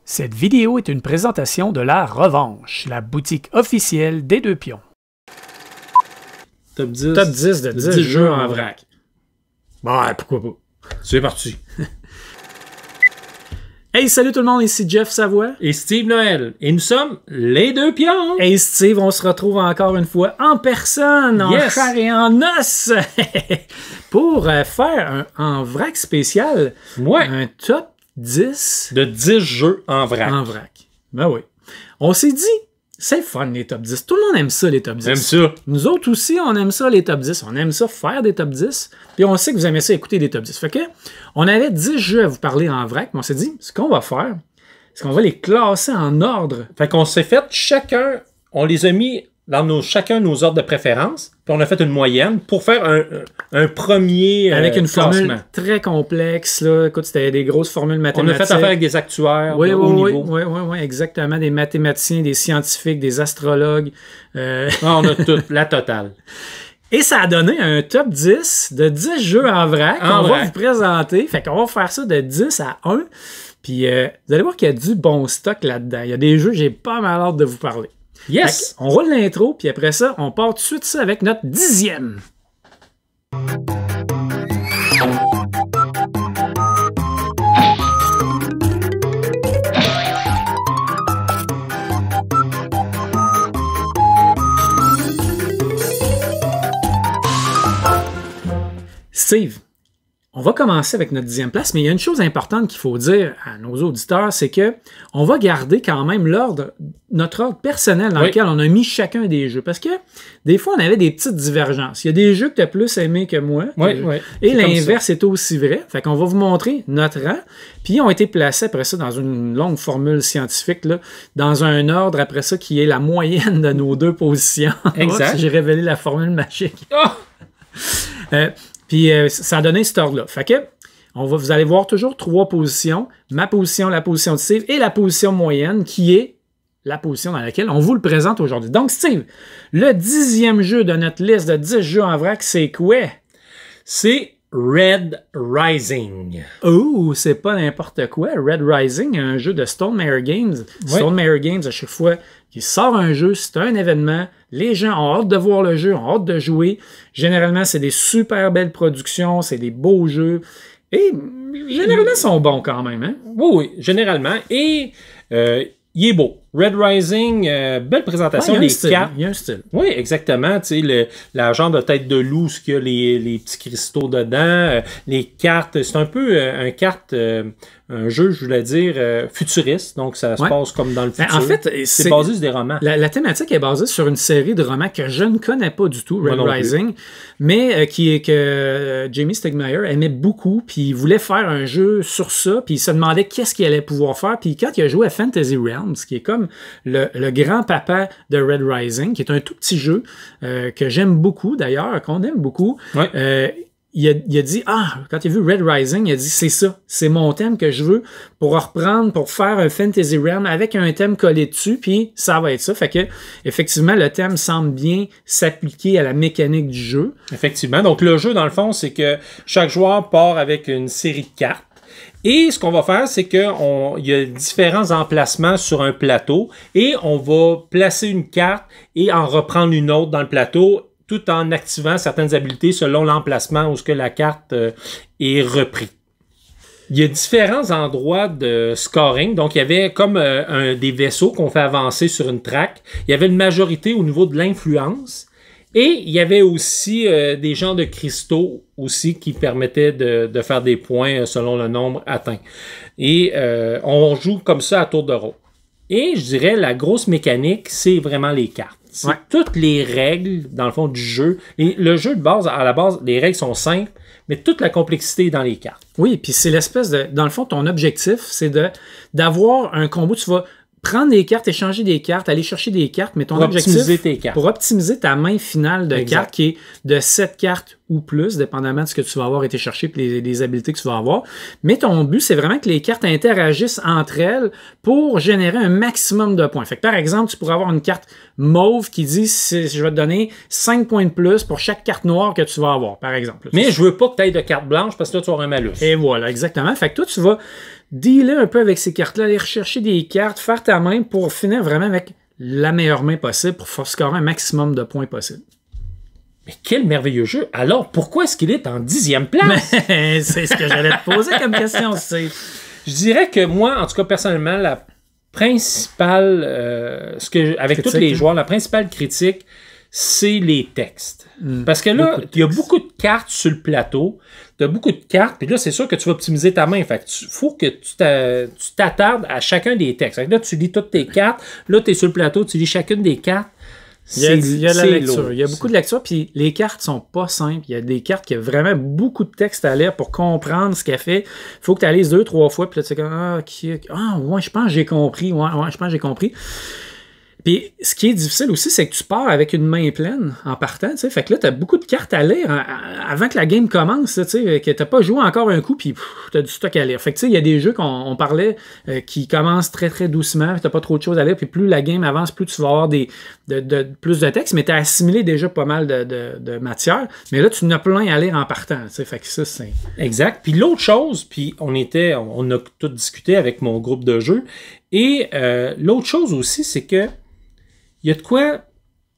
Cette vidéo est une présentation de La Revanche, la boutique officielle des Deux Pions. Top 10, Top 10 de 10 jeux en vrac. Bon, ouais, pourquoi pas. C'est parti. Hey, salut tout le monde, ici Jeff Savoie. Et Steve Noël. Et nous sommes les Deux Pions. Hey Steve, on se retrouve encore une fois en personne, en chair et en os, pour faire un vrac spécial. Ouais. Un top 10 de 10 jeux en vrac. En vrac. Ben oui. On s'est dit, c'est fun les top 10. Tout le monde aime ça, les top 10. J'aime ça. Nous autres aussi, on aime ça, les top 10. On aime ça faire des top 10. Puis on sait que vous aimez ça écouter des top 10. Fait que, on avait 10 jeux à vous parler en vrac, mais on s'est dit, ce qu'on va faire, c'est qu'on va les classer en ordre. Fait qu'on s'est fait chacun, on les a mis dans chacun nos ordres de préférence, puis on a fait une moyenne pour faire un premier avec une classement. Formule très complexe. Là. Écoute, c'était des grosses formules mathématiques. On a fait affaire avec des actuaires oui, de haut niveau. Oui, exactement. Des mathématiciens, des scientifiques, des astrologues. On a tout, la totale. Et ça a donné un top 10 de 10 jeux en vrac qu'on va vous présenter. Fait qu'on va faire ça de 10 à 1. Puis vous allez voir qu'il y a du bon stock là-dedans. Il y a des jeux que j'ai pas mal hâte de vous parler. Yes! On roule l'intro, puis après ça, on part tout de suite ça avec notre 10e. Steve, on va commencer avec notre 10e place, mais il y a une chose importante qu'il faut dire à nos auditeurs, c'est que on va garder quand même notre ordre personnel dans lequel on a mis chacun des jeux. Parce que des fois, on avait des petites divergences. Il y a des jeux que tu as plus aimé que moi. Et l'inverse est aussi vrai. Fait qu'on va vous montrer notre rang. Puis ils ont été placés après ça dans une longue formule scientifique, là, dans un ordre après ça qui est la moyenne de nos deux positions. Exact. J'ai révélé la formule magique. Oh! Puis ça a donné cet ordre-là. Fait que vous allez voir toujours 3 positions. Ma position, la position de Steve et la position moyenne qui est la position dans laquelle on vous le présente aujourd'hui. Donc Steve, le 10e jeu de notre liste de 10 jeux en vrac, c'est quoi? C'est Red Rising. Oh, c'est pas n'importe quoi. Red Rising, un jeu de Stonemaier Games. Stonemaier Games, à chaque fois qu'il sort un jeu, c'est un événement. Les gens ont hâte de voir le jeu, ont hâte de jouer. Généralement, c'est des super belles productions, c'est des beaux jeux. Et généralement, ils sont bons quand même. Hein? Oui, généralement. Et il est beau. Red Rising, belle présentation des cartes. Il y a un style. Oui, exactement. Tu sais, la genre de tête de loup, ce qu'il y a les petits cristaux dedans. Les cartes, c'est un peu un jeu, je voulais dire, futuriste. Donc, ça se passe comme dans le futur. En fait, c'est basé sur des romans. La thématique est basée sur une série de romans que je ne connais pas du tout, Red Rising, mais que Jamie Stegmaier aimait beaucoup, puis il voulait faire un jeu sur ça, puis il se demandait qu'est-ce qu'il allait pouvoir faire. Puis quand il a joué à Fantasy Realms, qui est comme le grand-papa de Red Rising, qui est un tout petit jeu que j'aime beaucoup d'ailleurs, qu'on aime beaucoup, il a dit, quand il a vu Red Rising, il a dit, c'est ça, c'est mon thème que je veux pour reprendre, pour faire un Fantasy Realm avec un thème collé dessus, puis ça va être ça. Fait que, effectivement, le thème semble bien s'appliquer à la mécanique du jeu. Effectivement. Donc, le jeu, dans le fond, c'est que chaque joueur part avec une série de cartes. Et ce qu'on va faire, c'est qu'il y a différents emplacements sur un plateau et on va placer une carte et en reprendre une autre dans le plateau, tout en activant certaines habilités selon l'emplacement où ce que la carte est reprise. Il y a différents endroits de scoring. Donc, il y avait comme des vaisseaux qu'on fait avancer sur une track. Il y avait une majorité au niveau de l'influence. Et il y avait aussi des genres de cristaux aussi qui permettaient de faire des points selon le nombre atteint. Et on joue comme ça à tour de rôle. Et je dirais, la grosse mécanique, c'est vraiment les cartes. C'est toutes les règles, dans le fond, du jeu. Le jeu de base, à la base, les règles sont simples, mais toute la complexité est dans les cartes. Oui, puis c'est l'espèce de... Dans le fond, ton objectif, c'est d'avoir un combo. Tu vas prendre des cartes, échanger des cartes, aller chercher des cartes, mais ton objectif... Optimiser tes cartes. Pour optimiser ta main finale de cartes, qui est de 7 cartes ou plus, dépendamment de ce que tu vas avoir été chercher et les habiletés que tu vas avoir. Mais ton but, c'est vraiment que les cartes interagissent entre elles pour générer un maximum de points. Fait que, par exemple, tu pourrais avoir une carte mauve qui dit je vais te donner 5 points de plus pour chaque carte noire que tu vas avoir, par exemple. Mais je veux pas que tu aies de carte blanche parce que là, tu auras un malus. Et voilà, exactement. Fait que toi, tu vas dealer un peu avec ces cartes-là, aller rechercher des cartes, faire ta main pour finir vraiment avec la meilleure main possible pour faire scorer un maximum de points possible. Mais quel merveilleux jeu! Alors, pourquoi est-ce qu'il est en 10e place? C'est ce que j'allais te poser comme question, c'est... Je dirais que moi, en tout cas, personnellement, la principale, avec tous les joueurs, la principale critique, c'est les textes. Parce que là, il y a beaucoup de cartes sur le plateau. Tu as beaucoup de cartes, puis là, c'est sûr que tu vas optimiser ta main. Fait que faut que tu t'attardes à chacun des textes. Fait que là, tu lis toutes tes cartes. Là, tu es sur le plateau, tu lis chacune des cartes. Il y a la lecture. Il y a beaucoup de lecture, puis les cartes sont pas simples. Il y a des cartes qui ont vraiment beaucoup de texte à lire pour comprendre ce qu'elle fait. Il faut que tu la lises 2-3 fois, puis là, tu sais comme, ouais, je pense que j'ai compris. Ouais, je pense que j'ai compris. Puis, ce qui est difficile aussi, c'est que tu pars avec une main pleine en partant, tu sais. Fait que là, t'as beaucoup de cartes à lire avant que la game commence, tu sais, que t'as pas joué encore un coup, puis t'as du stock à lire. Fait que, tu sais, il y a des jeux qu'on parlait qui commencent très, très doucement, t'as pas trop de choses à lire, puis plus la game avance, plus tu vas avoir plus de texte, mais t'as assimilé déjà pas mal de matière. Mais là, tu en as plein à lire en partant, tu sais. Fait que ça, c'est... Exact. Puis l'autre chose, puis on a tout discuté avec mon groupe de jeu, et l'autre chose aussi, c'est que il y a de quoi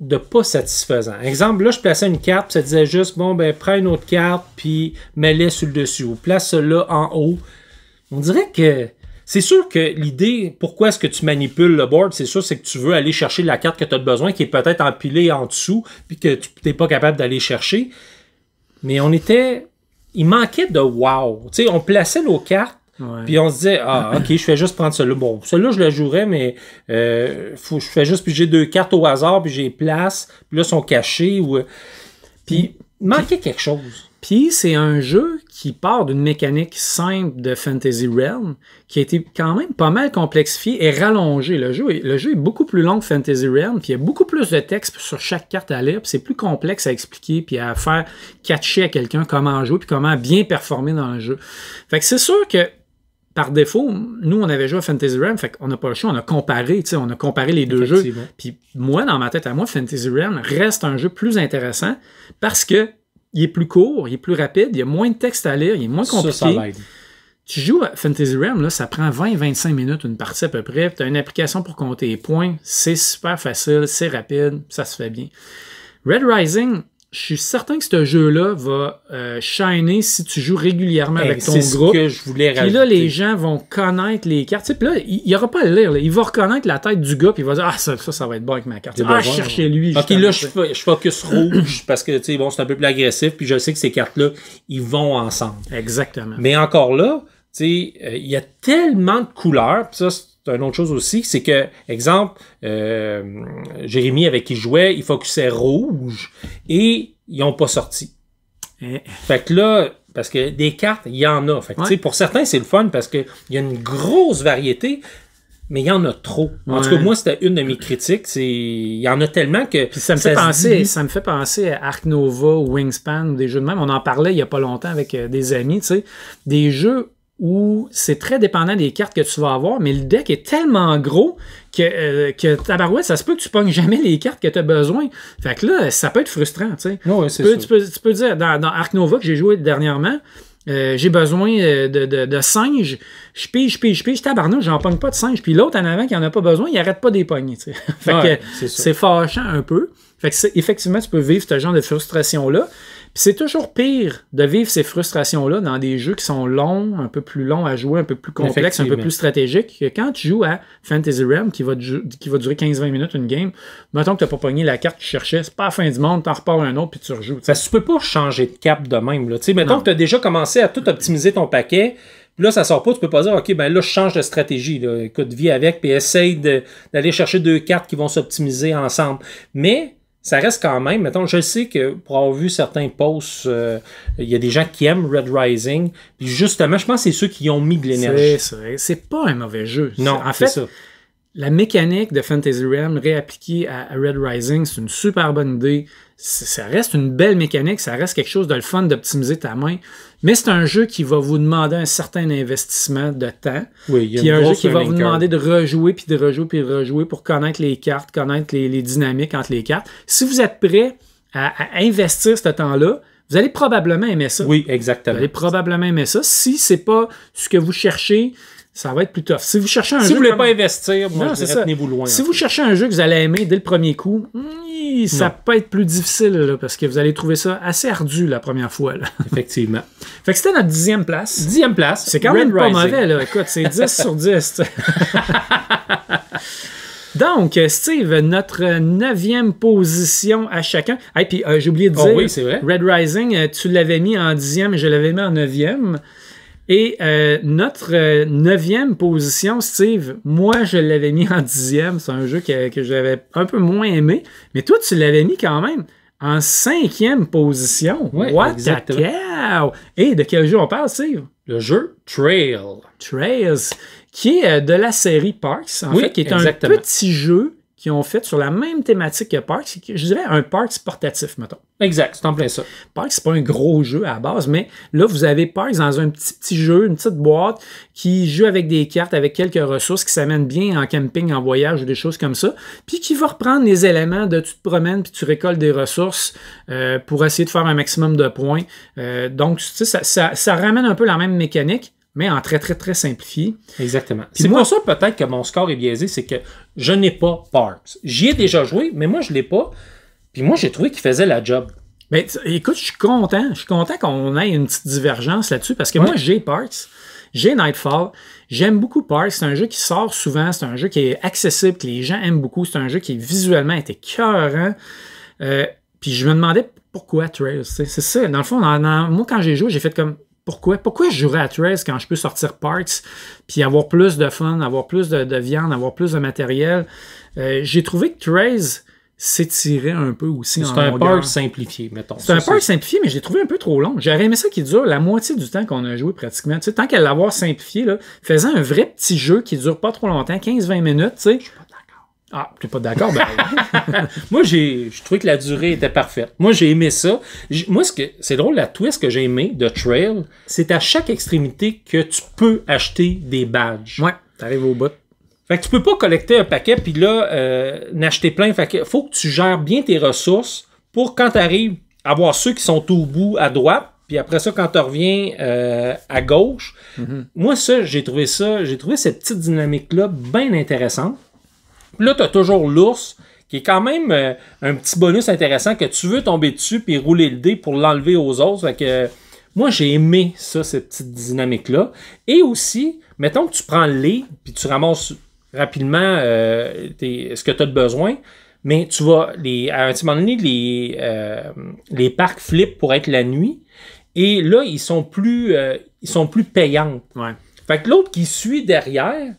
de pas satisfaisant. Exemple, là, je plaçais une carte, puis ça disait juste, bon, ben, prends une autre carte, puis mets-les sur le dessus, ou place cela en haut. On dirait que c'est sûr que l'idée, pourquoi est-ce que tu manipules le board, c'est sûr, c'est que tu veux aller chercher la carte que tu as besoin, qui est peut-être empilée en dessous, puis que tu n'es pas capable d'aller chercher. Mais il manquait de wow. Tu sais, on plaçait nos cartes, puis on se disait, ok, je fais juste prendre celui-là. Bon, celui-là, je le jouerais, mais je fais juste piger 2 cartes au hasard, puis je les place, puis là, ils sont cachés. Puis il manquait quelque chose. Puis c'est un jeu qui part d'une mécanique simple de Fantasy Realm, qui a été quand même pas mal complexifié et rallongé. Le jeu est beaucoup plus long que Fantasy Realm, puis il y a beaucoup plus de texte sur chaque carte à lire, puis c'est plus complexe à expliquer, puis à faire catcher à quelqu'un comment jouer, puis comment bien performer dans le jeu. Fait que c'est sûr que par défaut, nous, on avait joué à Fantasy Realm, fait qu'on n'a pas le choix, on a comparé les deux jeux. Puis moi, dans ma tête à moi, Fantasy Realm reste un jeu plus intéressant parce que il est plus court, il est plus rapide, il y a moins de texte à lire, il est moins compliqué. Ça l'aide. Tu joues à Fantasy Realm, là, ça prend 20-25 minutes, une partie à peu près. Tu as une application pour compter les points, c'est super facile, c'est rapide, ça se fait bien. Red Rising, je suis certain que ce jeu-là va shiner si tu joues régulièrement avec ton groupe. C'est ce que je voulais rajouter. Puis là, les gens vont connaître les cartes. Puis là, il n'y aura pas à le lire. Là. Il va reconnaître la tête du gars, puis il va dire « Ah, ça va être bon avec ma carte. » Ah, je cherchais lui. OK, là, je focus rouge parce que, tu sais, bon, c'est un peu plus agressif, puis je sais que ces cartes-là, ils vont ensemble. Exactement. Mais encore là, tu sais, il y a tellement de couleurs, puis ça, c'est une autre chose aussi, c'est que, exemple, Jérémy avec qui je jouais, il focusait rouge et ils n'ont pas sorti. Fait que là, parce que des cartes, il y en a. Fait que, pour certains, c'est le fun parce qu'il y a une grosse variété, mais il y en a trop. En tout cas, moi, c'était une de mes critiques. Il y en a tellement que... Puis ça me fait penser à Ark Nova ou Wingspan ou des jeux de même. On en parlait il n'y a pas longtemps avec des amis, tu sais. Des jeux où c'est très dépendant des cartes que tu vas avoir, mais le deck est tellement gros que tabarouette, ça se peut que tu pognes jamais les cartes que tu as besoin. Fait que là, ça peut être frustrant, tu sais. Oui, tu peux dire, dans Ark Nova que j'ai joué dernièrement, j'ai besoin de singes, je pige, tabarnouche, j'en pogne pas de singes, puis l'autre en avant qui en a pas besoin, il arrête pas des pogner, tu sais. Fait que c'est fâchant un peu. Fait que effectivement, tu peux vivre ce genre de frustration-là. Puis c'est toujours pire de vivre ces frustrations-là dans des jeux qui sont longs, un peu plus longs à jouer, un peu plus complexes, un peu plus stratégiques, que quand tu joues à Fantasy Realm, qui va durer 15-20 minutes une game, mettons que tu n'as pas pogné la carte que tu cherchais, c'est pas la fin du monde, tu en repars un autre, puis tu rejoues. Parce que tu peux pas changer de cap de même. Là. Mettons que tu as déjà commencé à tout optimiser ton paquet, puis là, ça sort pas, tu peux pas dire, OK, ben là, je change de stratégie. Là. Écoute, vis avec, puis essaye d'aller chercher 2 cartes qui vont s'optimiser ensemble. Mais ça reste quand même, mettons, je sais que pour avoir vu certains posts, il y a des gens qui aiment Red Rising, puis justement, je pense que c'est ceux qui ont mis de l'énergie. C'est pas un mauvais jeu. Non, en fait, la mécanique de Fantasy Realm réappliquée à Red Rising, c'est une super bonne idée. Ça reste une belle mécanique, ça reste quelque chose de le fun d'optimiser ta main, mais c'est un jeu qui va vous demander un certain investissement de temps. Oui, puis un jeu qui va vous demander de rejouer, puis de rejouer, puis de rejouer pour connaître les cartes, connaître les dynamiques entre les cartes. Si vous êtes prêt à investir ce temps-là, vous allez probablement aimer ça. Oui, exactement. Vous allez probablement aimer ça. Si c'est pas ce que vous cherchez, ça va être plus tough. Si vous cherchez un Si jeu... vous voulez pas investir, moi, Non, je c'est dirais ça. tenez-vous loin. Si vous cherchez un jeu que vous allez aimer dès le premier coup, ça peut être plus difficile, là, parce que vous allez trouver ça assez ardu la première fois. Là. Effectivement. Fait que c'était notre 10e place. 10e place. C'est quand Red même pas Rising. mauvais, là. Écoute, c'est 10 sur 10. Donc, Steve, notre 9e position à chacun. Et puis, j'ai oublié de dire, oui, c'est vrai. Red Rising, tu l'avais mis en 10e et je l'avais mis en 9e. Et notre 9e position, Steve, moi, je l'avais mis en 10e. C'est un jeu que j'avais un peu moins aimé. Mais toi, tu l'avais mis quand même en 5e position. Ouais, What exactement. the cow? Et de quel jeu on parle, Steve? Le jeu Trail. Trails, qui est de la série Parks, en Oui, fait, qui est exactement. un petit jeu qu'ils ont fait sur la même thématique que Parks. Je dirais un Parks portatif, mettons. Exact, c'est en plein ça. Parks, c'est pas un gros jeu à la base, mais là, vous avez Parks dans un petit jeu, une petite boîte, qui joue avec des cartes, avec quelques ressources, qui s'amènent bien en camping, en voyage ou des choses comme ça, puis qui va reprendre les éléments de tu te promènes, puis tu récoltes des ressources pour essayer de faire un maximum de points. Donc, tu sais, ça ramène un peu la même mécanique, mais en très, très, très simplifié. Exactement. Puis C'est moi- pour ça peut-être que mon score est biaisé, c'est que je n'ai pas Parks. J'y ai déjà joué, mais moi, je l'ai pas. Puis moi, j'ai trouvé qu'il faisait la job. Ben, écoute, je suis content. Je suis content qu'on ait une petite divergence là-dessus parce que moi, j'ai Parks, j'ai Nightfall. J'aime beaucoup Parks. C'est un jeu qui sort souvent. C'est un jeu qui est accessible, que les gens aiment beaucoup. C'est un jeu qui visuellement est écœurant. Puis je me demandais pourquoi Trails. C'est ça. Dans le fond, moi, quand j'ai joué, j'ai fait comme pourquoi je jouerais à Trails quand je peux sortir Parks puis avoir plus de fun, avoir plus de viande, avoir plus de matériel. J'ai trouvé que Trails s'étirait un peu aussi en C'est un longueur. Parks simplifié, mettons. C'est un parc simplifié, mais je l'ai trouvé un peu trop long. J'aurais aimé ça qui dure la moitié du temps qu'on a joué pratiquement. Tu sais, tant qu'à l'avoir simplifié, là, faisant un vrai petit jeu qui dure pas trop longtemps, 15-20 minutes, tu sais. Je suis pas d'accord. Ah, tu n'es pas d'accord? Ben, Moi, je trouvais que la durée était parfaite. Moi, j'ai aimé ça. Moi, c'est drôle, la twist que j'ai aimé de Trail, c'est à chaque extrémité que tu peux acheter des badges. ouais, t'arrives au bout. Fait que tu peux pas collecter un paquet puis là, n'acheter plein. Fait que faut que tu gères bien tes ressources pour quand tu arrives à voir ceux qui sont au bout à droite. Puis après ça, quand tu reviens à gauche, moi, j'ai trouvé cette petite dynamique-là bien intéressante. Puis là, tu as toujours l'ours, qui est quand même un petit bonus intéressant que tu veux tomber dessus puis rouler le dé pour l'enlever aux autres. Fait que moi, j'ai aimé ça, cette petite dynamique-là. Et aussi, mettons que tu prends le lead puis tu ramasses rapidement ce que tu as de besoin, mais tu vas, à un petit moment donné, les parcs flippent pour être la nuit. Et là, ils sont plus payantes. Ouais. Fait que l'autre qui suit derrière,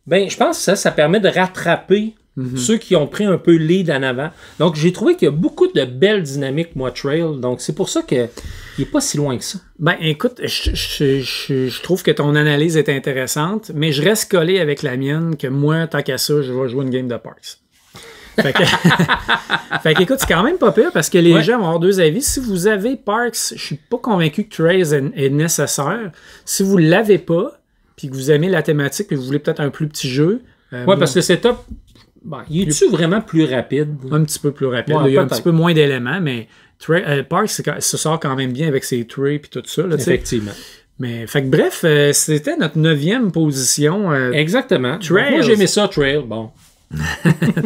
ben, je pense que ça permet de rattraper ceux qui ont pris un peu le lead en avant. Donc, j'ai trouvé qu'il y a beaucoup de belles dynamiques, moi, Trail. Donc, c'est pour ça qu'il n'est pas si loin que ça. Ben, écoute, je trouve que ton analyse est intéressante, mais je reste collé avec la mienne que moi, tant qu'à ça, je vais jouer une game de Parks. Fait que écoute, c'est quand même pas pire parce que les gens vont avoir deux avis. Si vous avez Parks, je suis pas convaincu que Trails est nécessaire. Si vous l'avez pas, puis que vous aimez la thématique, puis que vous voulez peut-être un plus petit jeu. Parce que le setup, il est-tu vraiment plus rapide? Un petit peu plus rapide. Ouais, il y a un peut-être. petit peu moins d'éléments, mais Parks se sort quand même bien avec ses trays et tout ça. Là, Effectivement. mais, fait que bref, c'était notre 9e position. Exactement. Trails. Moi, j'ai aimé ça, Trail. Bon.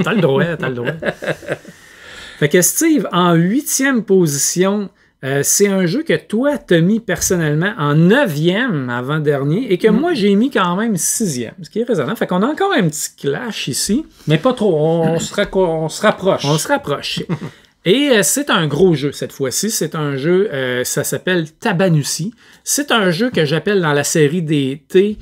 T'as le droit. Fait que Steve, en 8e position, c'est un jeu que toi, t'as mis personnellement en 9e avant-dernier et que moi, j'ai mis quand même 6e, ce qui est raisonnable. Fait qu'on a encore un petit clash ici. Mais pas trop. On se rapproche. On se rapproche. Et c'est un gros jeu cette fois-ci. C'est un jeu, ça s'appelle Tabanusi. C'est un jeu que j'appelle dans la série des T.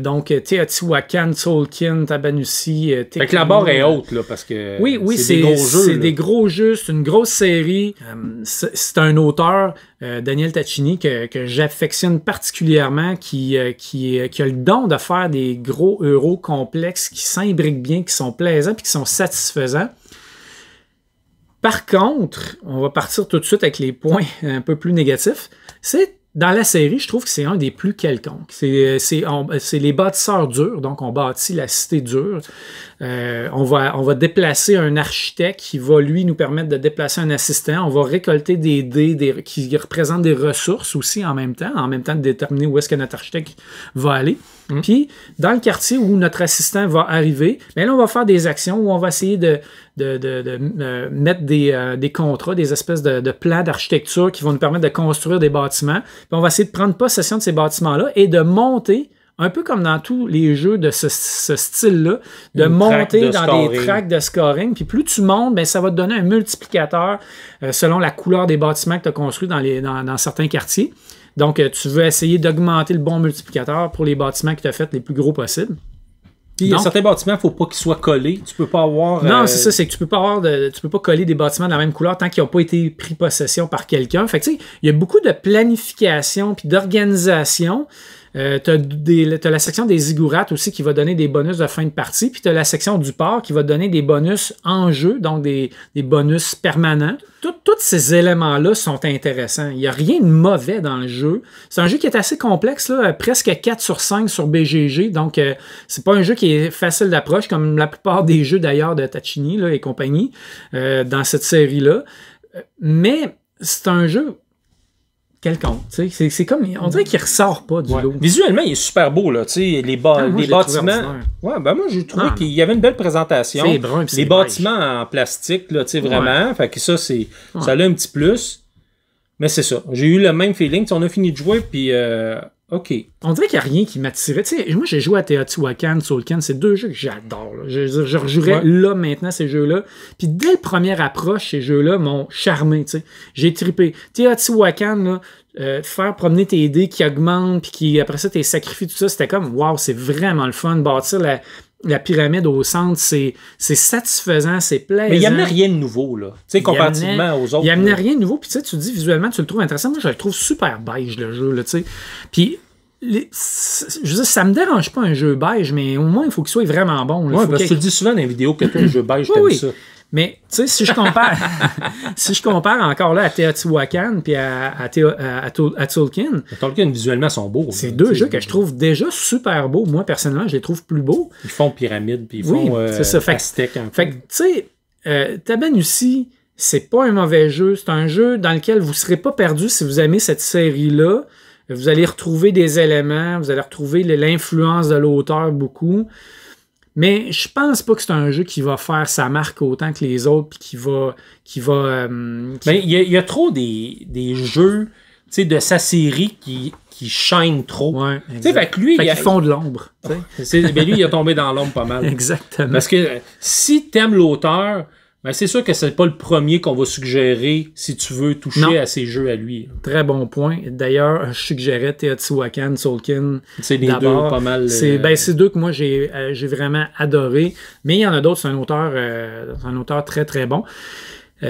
Donc Teotihuacan, Tzolk'in, Tabanusi. Fait que la barre est haute, là, parce que Oui, c'est des gros jeux. C'est là. des gros jeux, c'est une grosse série. C'est un auteur, Daniel Tacchini, que j'affectionne particulièrement, qui a le don de faire des gros euros complexes qui s'imbriquent bien, qui sont plaisants et qui sont satisfaisants. Par contre, on va partir tout de suite avec les points un peu plus négatifs. C'est dans la série, je trouve que c'est un des plus quelconques. C'est les bâtisseurs durs, donc on bâtit la cité dure. On va déplacer un architecte qui va, lui, nous permettre de déplacer un assistant. On va récolter des dés qui représentent des ressources aussi en même temps de déterminer où est-ce que notre architecte va aller. Puis, dans le quartier où notre assistant va arriver, bien là, on va faire des actions où on va essayer de mettre des contrats, des espèces de plans d'architecture qui vont nous permettre de construire des bâtiments. Puis, on va essayer de prendre possession de ces bâtiments-là et de monter, un peu comme dans tous les jeux de ce style-là, de monter dans des tracks de scoring. Puis plus tu montes, bien, ça va te donner un multiplicateur selon la couleur des bâtiments que tu as construits dans certains quartiers. Donc, tu veux essayer d'augmenter le bon multiplicateur pour les bâtiments que tu as fait les plus gros possibles. Puis, il y a certains bâtiments, il ne faut pas qu'ils soient collés. Tu peux pas avoir... Non, c'est ça, c'est que tu peux pas coller des bâtiments de la même couleur tant qu'ils n'ont pas été pris possession par quelqu'un. Fait que, tu sais, il y a beaucoup de planification puis d'organisation. T'as la section des ziggourats aussi qui va donner des bonus de fin de partie, puis t'as la section du port qui va donner des bonus en jeu, donc des bonus permanents. Tous ces éléments-là sont intéressants. Il n'y a rien de mauvais dans le jeu. C'est un jeu qui est assez complexe, là, presque 4 sur 5 sur BGG, donc c'est pas un jeu qui est facile d'approche, comme la plupart des jeux d'ailleurs de Tachini là, et compagnie dans cette série-là. Mais c'est un jeu quelconque. C'est comme, on dirait qu'il ressort pas du lot. Visuellement, il est super beau, là. Les bâtiments. Ouais, ben moi, j'ai trouvé qu'il y avait une belle présentation. C'est brun, les bâtiments en plastique, là, vraiment. Ouais. Fait que ça, ça a un petit plus. Mais c'est ça. J'ai eu le même feeling. On a fini de jouer, puis OK. On dirait qu'il n'y a rien qui m'attirait. Moi, j'ai joué à Teotihuacan, Tzolk'in. C'est deux jeux que j'adore. Je rejouerais là, maintenant, ces jeux-là. Puis dès la première approche, ces jeux-là m'ont charmé. T'sais. J'ai trippé. Teotihuacan, là, faire promener tes dés qui augmentent, puis qui, après ça, tes sacrifies, tout ça, c'était comme, waouh, c'est vraiment le fun. Bâtir la pyramide au centre, c'est satisfaisant, c'est plaisant. Mais il n'y amenait rien de nouveau, là. Tu sais, comparativement aux autres. Il n'y amenait rien de nouveau. Puis tu sais, tu dis visuellement, tu le trouves intéressant. Moi, je le trouve super beige, le jeu, là, tu sais. Puis, je veux dire, ça me dérange pas un jeu beige, mais au moins, il faut qu'il soit vraiment bon. Oui, parce que tu le dis souvent dans les vidéos que tu as un jeu beige, t'aimes ça. Mais, tu sais, si je compare encore là à Teotihuacan puis à Tzolk'in. Tzolk'in, visuellement, sont beaux. C'est deux jeux que je trouve déjà super beaux. Moi, personnellement, je les trouve plus beaux. Ils font pyramide, puis ils font Aztèque. Fait que, tu sais, Tabanusi, c'est pas un mauvais jeu. C'est un jeu dans lequel vous serez pas perdu si vous aimez cette série-là. Vous allez retrouver des éléments, vous allez retrouver l'influence de l'auteur beaucoup. Mais je pense pas que c'est un jeu qui va faire sa marque autant que les autres puis qui va Mais il y a trop des jeux, tu sais, de sa série qui shine trop. Ouais, tu sais, fait que lui, ils font de l'ombre. Ben lui, il a tombé dans l'ombre pas mal. Exactement. Parce que si t'aimes l'auteur, ben c'est sûr que c'est pas le premier qu'on va suggérer si tu veux toucher à ces jeux à lui. Très bon point. D'ailleurs, je suggérais Teotihuacan, Tzolk'in. C'est les deux pas mal. C'est deux que moi j'ai vraiment adoré. Mais il y en a d'autres. C'est un auteur très très bon,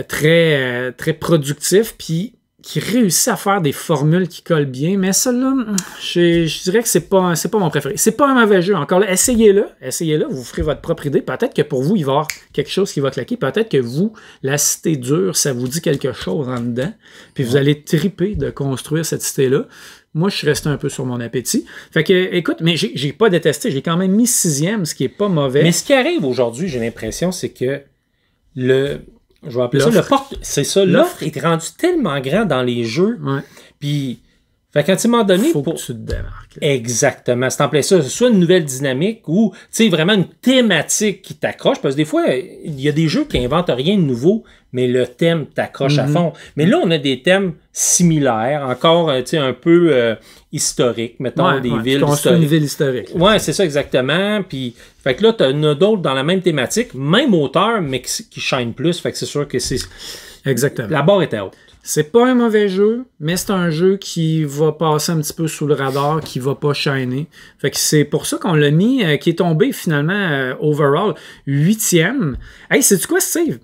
très productif, puis qui réussit à faire des formules qui collent bien. Mais celle-là, je dirais que c'est pas mon préféré. C'est pas un mauvais jeu. Encore là, essayez-le, vous ferez votre propre idée. Peut-être que pour vous, il va y avoir quelque chose qui va claquer. Peut-être que vous, la cité dure, ça vous dit quelque chose en dedans. Puis vous allez triper de construire cette cité-là. Moi, je suis resté un peu sur mon appétit. Fait que, écoute, mais j'ai pas détesté. J'ai quand même mis 6e, ce qui est pas mauvais. Mais ce qui arrive aujourd'hui, j'ai l'impression, c'est que je vais appeler ça le c'est ça, l'offre est rendue tellement grand dans les jeux. Ouais. Puis, fait qu'à un moment donné, faut que tu te démarques. Exactement. C'est en plein ça. Soit une nouvelle dynamique ou, tu sais, vraiment une thématique qui t'accroche. Parce que des fois, il y a des jeux qui inventent rien de nouveau, mais le thème t'accroche à fond. Mais là, on a des thèmes similaires, encore, tu sais, un peu historiques. Mettons, des villes historiques. Une ville historique. Ouais, c'est ça, exactement. Puis, fait que là, t'en as d'autres dans la même thématique, même auteur, mais qui shine plus. Fait que c'est sûr que c'est... Exactement. La barre était haute. C'est pas un mauvais jeu, mais c'est un jeu qui va passer un petit peu sous le radar, qui va pas shiner. Fait que c'est pour ça qu'on l'a mis, qui est tombé finalement overall 8e. Hey, sais-tu quoi, Steve?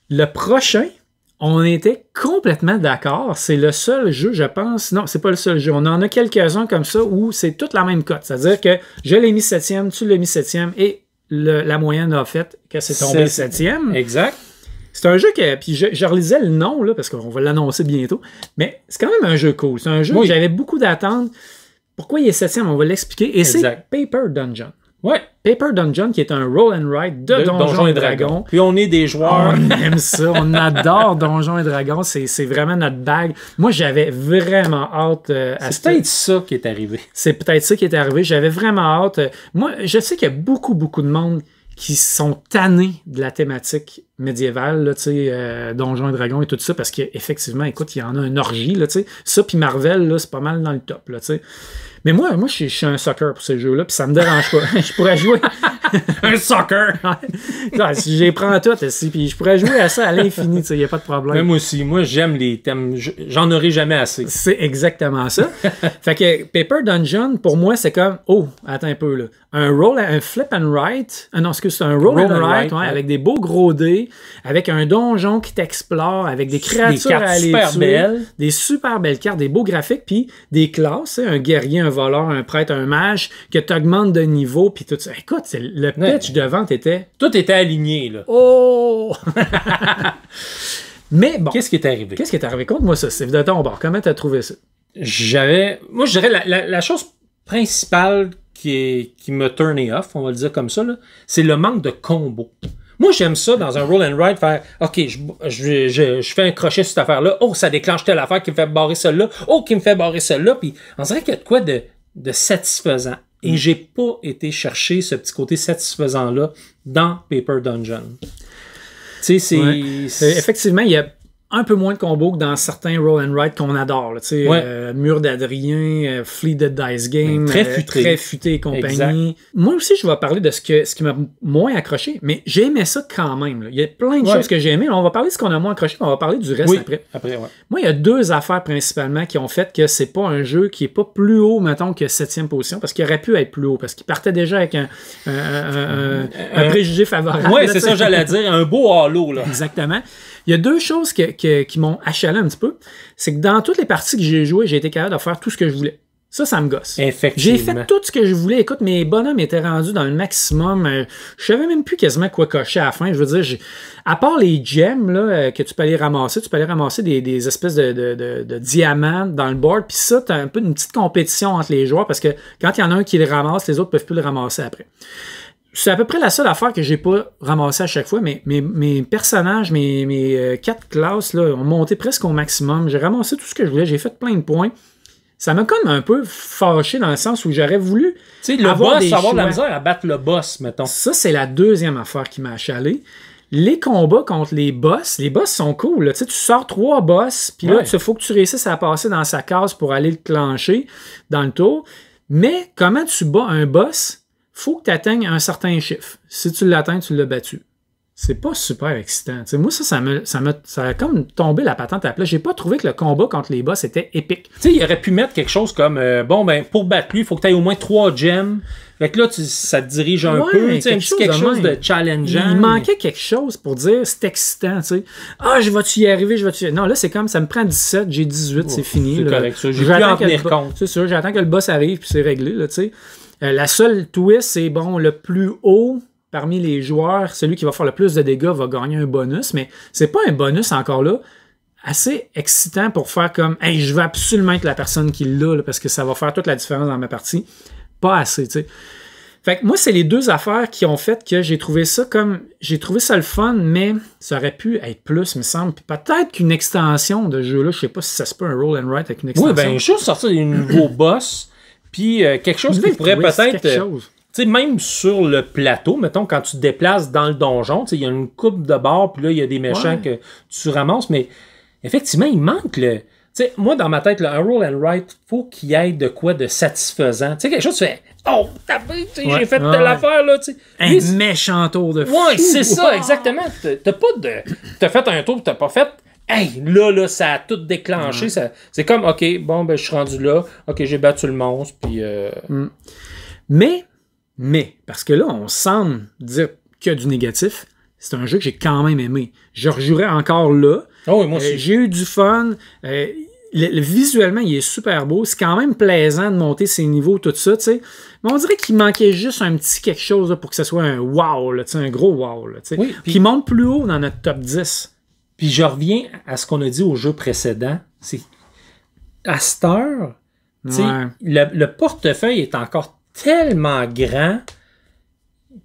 Le prochain, on était complètement d'accord. C'est le seul jeu, je pense. Non, c'est pas le seul jeu. On en a quelques-uns comme ça où c'est toute la même cote. C'est-à-dire que je l'ai mis 7e, tu l'as mis 7e et la moyenne a fait que c'est tombé 7e. Exact. C'est un jeu que... Puis je relisais le nom, là, parce qu'on va l'annoncer bientôt. Mais c'est quand même un jeu cool. C'est un jeu où j'avais beaucoup d'attentes. Pourquoi il est 7e, on va l'expliquer. Et c'est Paper Dungeon. Ouais. Paper Dungeon, qui est un roll and write de Donjons et Dragons. Puis on est des joueurs. On aime ça. On adore Donjons et Dragons. C'est vraiment notre bague. Moi, j'avais vraiment hâte à C'est peut-être ça qui est arrivé. C'est peut-être ça qui est arrivé. J'avais vraiment hâte. Moi, je sais qu'il y a beaucoup de monde qui sont tannés de la thématique médiévale, là, Donjons et Dragons et tout ça, parce qu'effectivement, écoute, il y en a une orgie, là, ça, puis Marvel, là, c'est pas mal dans le top, là, Mais moi je suis un sucker pour ces jeux-là, puis ça me dérange pas. Je pourrais jouer... un sucker! Si je les prends toutes, puis je pourrais jouer à ça à l'infini, il n'y a pas de problème. Mais moi aussi, j'aime les thèmes, j'en aurai jamais assez. C'est exactement ça. Fait que Paper Dungeon, pour moi, c'est comme, attends un peu, là. Un flip and write, c'est un roll and write, avec des beaux gros dés, avec un donjon qui t'explore, avec des créatures à aller super tuer, belles. des super belles cartes, des beaux graphiques, puis des classes, un guerrier, un voleur, un prêtre, un mage, que tu augmentes de niveau, puis tout ça. Écoute, le pitch de vente était... Tout était aligné, là. Oh! Mais bon. Qu'est-ce qui est arrivé? Qu'est-ce qui est arrivé? Conte-moi ça, c'est de ton bord. Comment t'as trouvé ça? Moi, je dirais la chose principale qui me turnait off, on va le dire comme ça, c'est le manque de combos. Moi, j'aime ça dans un roll and ride, faire OK, je fais un crochet sur cette affaire-là. Oh, ça déclenche telle affaire qui me fait barrer celle-là. Oh, qui me fait barrer celle-là. Puis on dirait qu'il y a de quoi de satisfaisant. Et j'ai pas été chercher ce petit côté satisfaisant-là dans Paper Dungeon. Tu sais, effectivement, il y a un peu moins de combos que dans certains roll and write qu'on adore. Mur d'Adrien, Fleet the Dice Game, très futé et compagnie. Exact. Moi aussi, je vais parler de ce qui m'a moins accroché, mais j'ai aimé ça quand même. Là. Il y a plein de choses que j'ai aimées. On va parler de ce qu'on a moins accroché, mais on va parler du reste après. Moi, il y a 2 affaires principalement qui ont fait que c'est pas un jeu qui est pas plus haut, mettons, que 7e position, parce qu'il aurait pu être plus haut, parce qu'il partait déjà avec un préjugé favorable. Oui, c'est ça, j'allais dire, un beau halo. Là. Exactement. Il y a 2 choses qui m'ont achalé un petit peu. C'est que dans toutes les parties que j'ai jouées, j'ai été capable de faire tout ce que je voulais. Ça me gosse. Effectivement. J'ai fait tout ce que je voulais. Écoute, mes bonhommes étaient rendus dans le maximum. Je savais même plus quasiment quoi cocher à la fin. Je veux dire, à part les gems là, que tu peux aller ramasser, des espèces de diamants dans le board. Puis ça, tu as un peu une petite compétition entre les joueurs parce que quand il y en a un qui les ramasse, les autres peuvent plus le ramasser après. C'est à peu près la seule affaire que j'ai pas ramassée à chaque fois, mais mes personnages, mes 4 classes là, ont monté presque au maximum. J'ai ramassé tout ce que je voulais, j'ai fait plein de points. Ça m'a comme un peu fâché dans le sens où j'aurais voulu avoir de la misère à battre le boss, mettons. Ça, c'est la deuxième affaire qui m'a achalé. Les combats contre les boss sont cool. Là. Tu sors 3 boss, puis là, il faut que tu réussisses à passer dans sa case pour aller le clencher dans le tour. Mais comment tu bats un boss? Faut que tu atteignes un certain chiffre. Si tu l'atteins, tu l'as battu. C'est pas super excitant. T'sais, moi, ça a comme tombé la patente à plat. J'ai pas trouvé que le combat contre les boss était épique. Tu sais, il aurait pu mettre quelque chose comme pour battre lui, il faut que tu aies au moins 3 gems. Fait que là, ça te dirige un peu. Quelque chose de challengeant. Il manquait quelque chose pour dire c'est excitant. T'sais. Je vais-tu y arriver, Non, là, c'est comme ça me prend 17, j'ai 18, c'est fini. C'est là. correct, ça. J'ai pu en tenir compte. C'est sûr, j'attends que le boss arrive puis c'est réglé. Là, la seule twist, c'est le plus haut parmi les joueurs, celui qui va faire le plus de dégâts va gagner un bonus, mais c'est pas un bonus encore là assez excitant pour faire comme hey, je veux absolument être la personne qui l'a là, parce que ça va faire toute la différence dans ma partie. Pas assez, tu sais. Fait que moi, c'est les 2 affaires qui ont fait que j'ai trouvé ça le fun, mais ça aurait pu être plus, me semble. Puis peut-être qu'une extension de jeu là, je sais pas si ça se peut un roll and write avec une extension. Oui, juste sortir des nouveaux boss. Puis quelque chose qui pourrait peut-être... Tu sais, même sur le plateau, mettons, quand tu te déplaces dans le donjon, il y a une coupe de bord, puis là, il y a des méchants que tu ramasses, mais effectivement, il manque le... Tu sais, moi, dans ma tête, un roll and write, faut qu'il y ait de quoi de satisfaisant. Tu sais, quelque chose, tu fais « Oh, j'ai fait telle affaire, là, tu sais. » Un méchant tour de fou. Ouais, c'est ça, exactement. T'as fait un tour, t'as pas fait... Hey, là, ça a tout déclenché. C'est comme, OK, bon, je suis rendu là. OK, j'ai battu le monstre, puis... Mais, parce que là, on semble dire qu'il y a du négatif. C'est un jeu que j'ai quand même aimé. Je rejouerai encore là. Oh oui, moi aussi. J'ai eu du fun. visuellement, il est super beau. C'est quand même plaisant de monter ses niveaux, tout ça, tu sais. Mais on dirait qu'il manquait juste un petit quelque chose là, pour que ce soit un wow, là, un gros wow. Là, oui, qui monte plus haut dans notre top 10. Puis je reviens à ce qu'on a dit au jeu précédent. C'est à cette heure, le portefeuille est encore tellement grand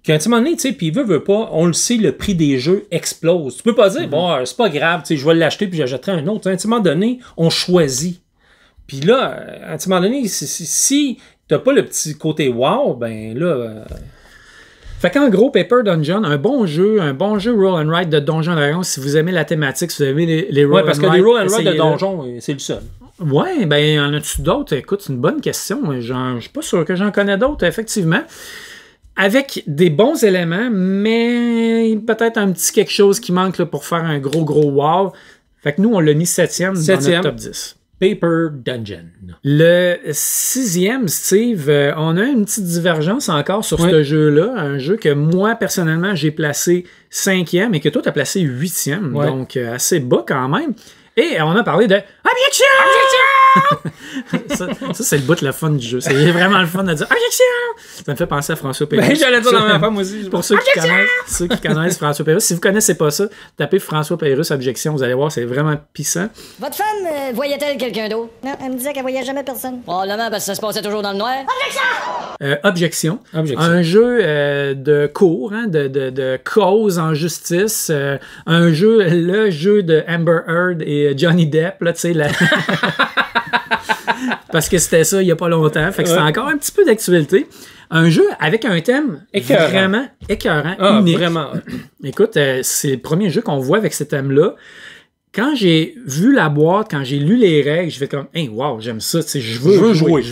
qu'à un petit moment donné, puis veut pas, on le sait, le prix des jeux explose. Tu peux pas dire, bon, c'est pas grave, je vais l'acheter puis j'achèterai un autre. À un petit moment donné, on choisit. Puis là, à un petit moment donné, si t'as pas le petit côté wow, ben là... Fait qu'en gros, Paper Dungeon, un bon jeu roll and write de Donjon Dragon, si vous aimez la thématique, si vous aimez les roll and write. parce que les roll and write de Donjon, c'est le seul. Ouais, ben, en as-tu d'autres? Écoute, c'est une bonne question. Je suis pas sûr que j'en connais d'autres, effectivement. Avec des bons éléments, mais peut-être un petit quelque chose qui manque là, pour faire un gros wow. Fait que nous, on l'a mis 7e dans notre top 10. Paper Dungeon. Le 6e, Steve, on a une petite divergence encore sur ce jeu-là. Un jeu que moi, personnellement, j'ai placé 5e et que toi, tu as placé 8e. Ouais. Donc, assez bas quand même. Et on a parlé de Objection! ça, c'est le bout de le fun du jeu. C'est vraiment le fun de dire Objection! Ça me fait penser à François Pérusse. Ben, j'allais dire dans ma femme aussi. Pour ceux qui connaissent François Pérusse, si vous ne connaissez pas ça, tapez François Pérusse Objection, vous allez voir, c'est vraiment pissant. Votre femme voyait-elle quelqu'un d'autre? Non, elle me disait qu'elle voyait jamais personne. Probablement parce que ça se passait toujours dans le noir. Objection. Un jeu de cours, hein, de cause en justice. Le jeu de Amber Heard et Johnny Depp, là, tu sais, parce que c'était ça il y a pas longtemps, fait que c'était encore un petit peu d'actualité. Un jeu avec un thème vraiment écœurant, unique. Vraiment. Écoute, c'est le premier jeu qu'on voit avec ce thème-là. Quand j'ai vu la boîte, quand j'ai lu les règles, j'ai fait comme, hey, wow, j'aime ça, tu sais, je veux jouer,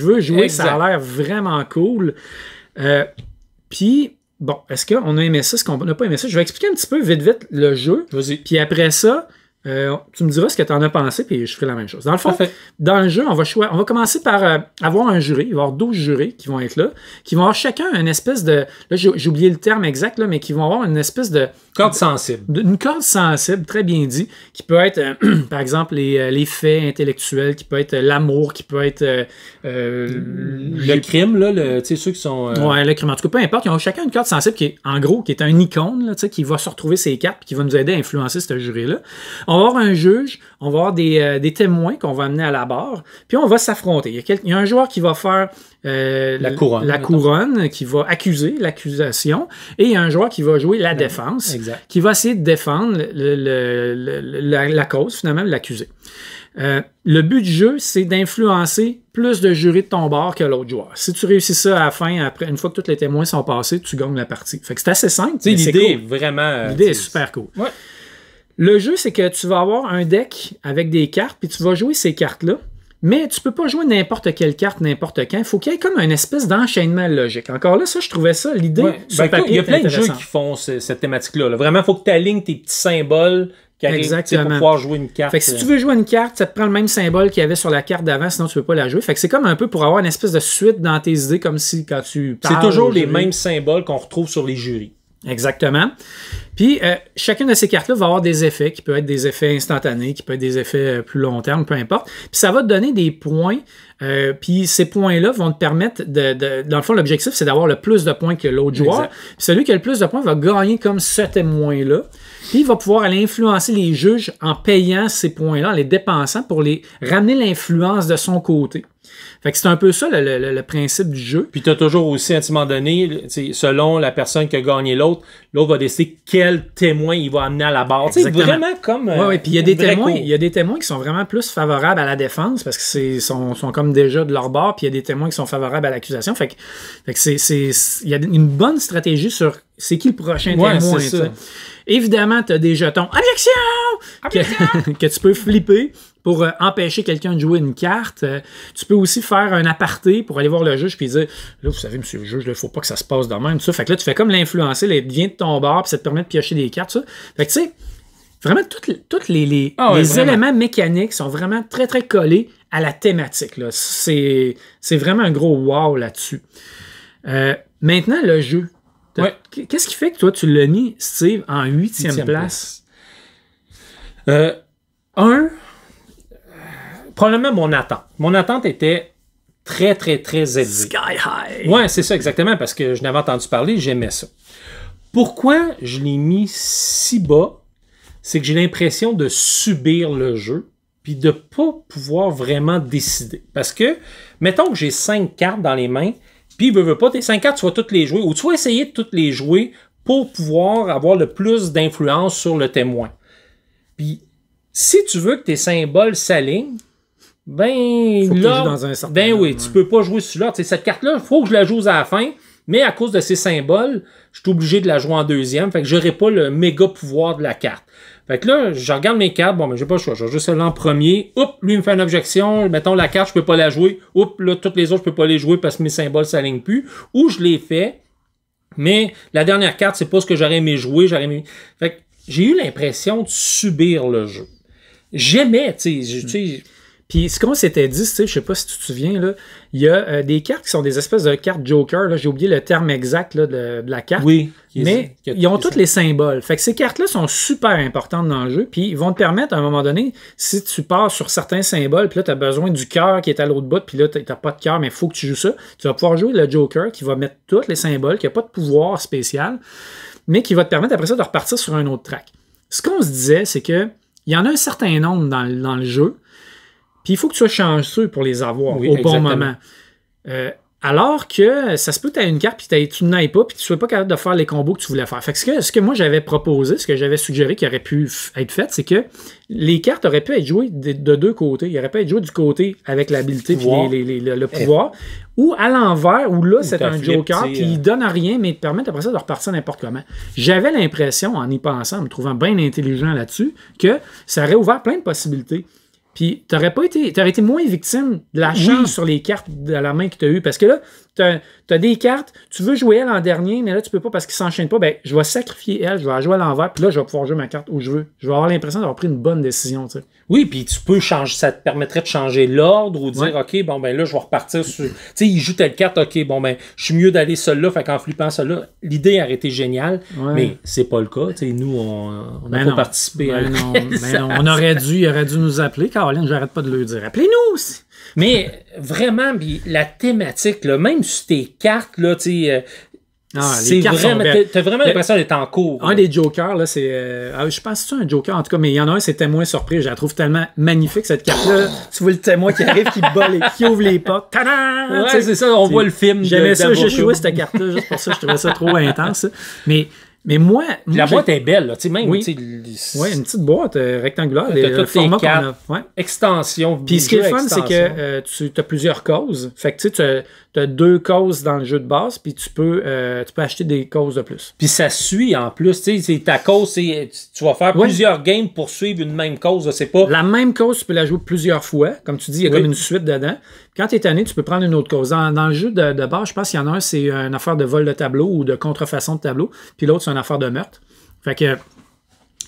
exact. Ça a l'air vraiment cool. Puis, bon, est-ce qu'on a aimé ça, est-ce qu'on n'a pas aimé ça? Je vais expliquer un petit peu vite le jeu. Vas-y. Puis après ça, tu me diras ce que tu en as pensé, puis je ferai la même chose. Dans le fond, dans le jeu, on va commencer par avoir un jury. Il va y avoir 12 jurés qui vont être là, qui vont avoir chacun une espèce de... Là, j'ai oublié le terme exact, là, mais qui vont avoir une espèce de... Corde sensible. Une corde sensible, très bien dit, qui peut être, par exemple, les faits intellectuels, qui peut être l'amour, qui peut être... le crime, là, tu sais, ceux qui sont... Ouais, le crime. En tout cas, peu importe, ils ont chacun une corde sensible qui est, en gros, qui est un icône, là, tu sais, qui va se retrouver ses cartes, puis qui va nous aider à influencer ce jury-là. On va avoir un juge, on va avoir des témoins qu'on va amener à la barre, puis on va s'affronter. Il y a un joueur qui va faire la couronne, qui va accuser l'accusation, et il y a un joueur qui va jouer la défense, qui va essayer de défendre la cause, finalement, de l'accusé. Le but du jeu, c'est d'influencer plus de jurys de ton bord que l'autre joueur. Si tu réussis ça à la fin, après, une fois que tous les témoins sont passés, tu gagnes la partie. Fait que c'est assez simple. L'idée est vraiment... L'idée est super cool. Ouais. Le jeu, c'est que tu vas avoir un deck avec des cartes, puis tu vas jouer ces cartes-là, mais tu peux pas jouer n'importe quelle carte, n'importe quand. Il faut qu'il y ait comme une espèce d'enchaînement logique. Encore là, ça, je trouvais ça, l'idée sur papier. Il y a plein de jeux qui font cette thématique-là. Vraiment, il faut que tu alignes tes petits symboles pour pouvoir jouer une carte. Fait que si tu veux jouer une carte, ça te prend le même symbole qu'il y avait sur la carte d'avant, sinon tu peux pas la jouer. Fait que c'est comme un peu pour avoir une espèce de suite dans tes idées, comme si quand tu parles... C'est toujours les mêmes symboles qu'on retrouve sur les jurys. Exactement. Puis, chacune de ces cartes-là va avoir des effets, qui peuvent être des effets instantanés, qui peuvent être des effets plus long terme, peu importe. Puis, ça va te donner des points. Puis, ces points-là vont te permettre dans le fond, l'objectif, c'est d'avoir le plus de points que l'autre joueur. Puis, celui qui a le plus de points va gagner comme ce témoin-là. Puis, il va pouvoir aller influencer les juges en payant ces points-là, en les dépensant pour les ramener l'influence de son côté. Fait que c'est un peu ça le principe du jeu. Puis tu as toujours aussi, à un moment donné, selon la personne qui a gagné l'autre va décider quel témoin il va amener à la barre. C'est vraiment comme... Oui, puis il y a des témoins qui sont vraiment plus favorables à la défense parce que sont comme déjà de leur bord, puis il y a des témoins qui sont favorables à l'accusation. Fait que il y a une bonne stratégie sur c'est qui le prochain témoin. Évidemment, tu as des jetons Objection! Que tu peux flipper pour empêcher quelqu'un de jouer une carte. Tu peux aussi faire un aparté pour aller voir le juge et dire là, vous savez, monsieur le juge, il ne faut pas que ça se passe de même. Tout ça. Fait que là, tu fais comme l'influencer, il vient de ton bord, puis ça te permet de piocher des cartes. Ça. Fait que tu sais, vraiment, tous les éléments mécaniques sont vraiment très, très collés à la thématique. Là. C'est vraiment un gros wow là-dessus. Maintenant, le jeu. Qu'est-ce qui fait que toi, tu l'as mis, Steve, en 8e place? probablement mon attente. Mon attente était très, très, très élevée. Sky high! Ouais, c'est ça, exactement, parce que je n'avais entendu parler, j'aimais ça. Pourquoi je l'ai mis si bas? C'est que j'ai l'impression de subir le jeu, puis de pas pouvoir vraiment décider. Parce que, mettons que j'ai 5 cartes dans les mains, puis veux pas, tes 5 cartes, tu vas toutes les jouer, ou tu vas essayer de toutes les jouer pour pouvoir avoir le plus d'influence sur le témoin. Puis, si tu veux que tes symboles s'alignent, ben faut que là, tu joues dans un certain ben oui, ordre, tu peux pas jouer celui-là. T'sais, cette carte-là, il faut que je la joue à la fin, mais à cause de ses symboles, je suis obligé de la jouer en deuxième, fait que j'aurai pas le méga pouvoir de la carte. Fait que là, je regarde mes cartes, bon, ben j'ai pas le choix, je vais juste celle-là en premier, oups, lui il me fait une objection, mettons la carte, je peux pas la jouer, oups, là, toutes les autres, je peux pas les jouer parce que mes symboles s'alignent plus, ou je l'ai fait, mais la dernière carte, c'est pas ce que j'aurais aimé jouer, Fait que j'ai eu l'impression de subir le jeu. J'aimais, tu sais, Puis ce qu'on s'était dit, tu sais, je sais pas si tu te souviens, là, il y a des cartes qui sont des espèces de cartes Joker, là, j'ai oublié le terme exact là, de la carte, oui, mais ils ont tous les symboles. Fait que ces cartes-là sont super importantes dans le jeu, puis ils vont te permettre à un moment donné, si tu pars sur certains symboles, puis là tu as besoin du cœur qui est à l'autre bout, puis là t'as pas de cœur, mais il faut que tu joues ça, tu vas pouvoir jouer le Joker qui va mettre tous les symboles, qui n'a pas de pouvoir spécial, mais qui va te permettre après ça de repartir sur un autre track. Ce qu'on se disait, c'est que il y en a un certain nombre dans le jeu, puis il faut que tu sois chanceux pour les avoir au bon moment. Alors que ça se peut que tu aies une carte puis tu n'ailles pas puis tu ne sois pas capable de faire les combos que tu voulais faire. Fait que ce que moi j'avais proposé, ce que j'avais suggéré qui aurait pu être fait, c'est que les cartes auraient pu être jouées de deux côtés. Ils auraient pu être jouées du côté avec l'habileté puis le pouvoir, ou à l'envers, où là c'est un Joker qui ne donne rien mais te permet après ça de repartir n'importe comment. J'avais l'impression, en y pensant, en me trouvant bien intelligent là-dessus, que ça aurait ouvert plein de possibilités. Puis, t'aurais été moins victime de la chance sur les cartes de la main que tu as eues. Parce que là, t'as des cartes, tu veux jouer elle en dernier, mais là, tu peux pas parce qu'ils s'enchaînent pas. Ben, je vais sacrifier elle, je vais la jouer à l'envers, puis là, je vais pouvoir jouer ma carte où je veux. Je vais avoir l'impression d'avoir pris une bonne décision, tu sais. Oui, puis tu peux changer, ça te permettrait de changer l'ordre ou de dire, OK, bon, ben là, je vais repartir sur. Tu sais, il joue telle carte, OK, bon, ben, je suis mieux d'aller seul-là, fait qu'en flippant celle-là, l'idée aurait été géniale, mais c'est pas le cas. Tu sais, nous, on n'a pas participé à non, il aurait dû nous appeler. Caroline, j'arrête pas de le dire. Appelez-nous aussi! Mais vraiment, la thématique, là, même sur tes cartes, là, tu sais. C'est vraiment, t'as vraiment l'impression d'être en cours. Un des Jokers, là, c'est. Je pense que c'est un Joker, en tout cas, mais il y en a un, c'est Témoin surprise. Je la trouve tellement magnifique, cette carte-là. Tu vois le témoin qui arrive, qui ouvre les portes. Tadam! Ouais, c'est ça, on voit le film. J'aimais ça, j'ai joué cette carte-là, juste pour ça, je trouvais ça trop intense. Mais moi la boîte est belle, là, tu sais, même. Oui, une petite boîte rectangulaire. T'as toutes les cartes, extension. Puis ce qui est fun, c'est que tu as plusieurs causes. Fait que tu sais, tu as 2 causes dans le jeu de base, puis tu peux acheter des causes de plus. Puis ça suit en plus, tu sais, ta cause, tu vas faire plusieurs games pour suivre une même cause, c'est pas... La même cause, tu peux la jouer plusieurs fois. Comme tu dis, il y a comme une suite dedans. Quand tu es tanné, tu peux prendre une autre cause. Dans le jeu de base, je pense qu'il y en a un, c'est une affaire de vol de tableau ou de contrefaçon de tableau. Puis l'autre, c'est une affaire de meurtre. Fait que...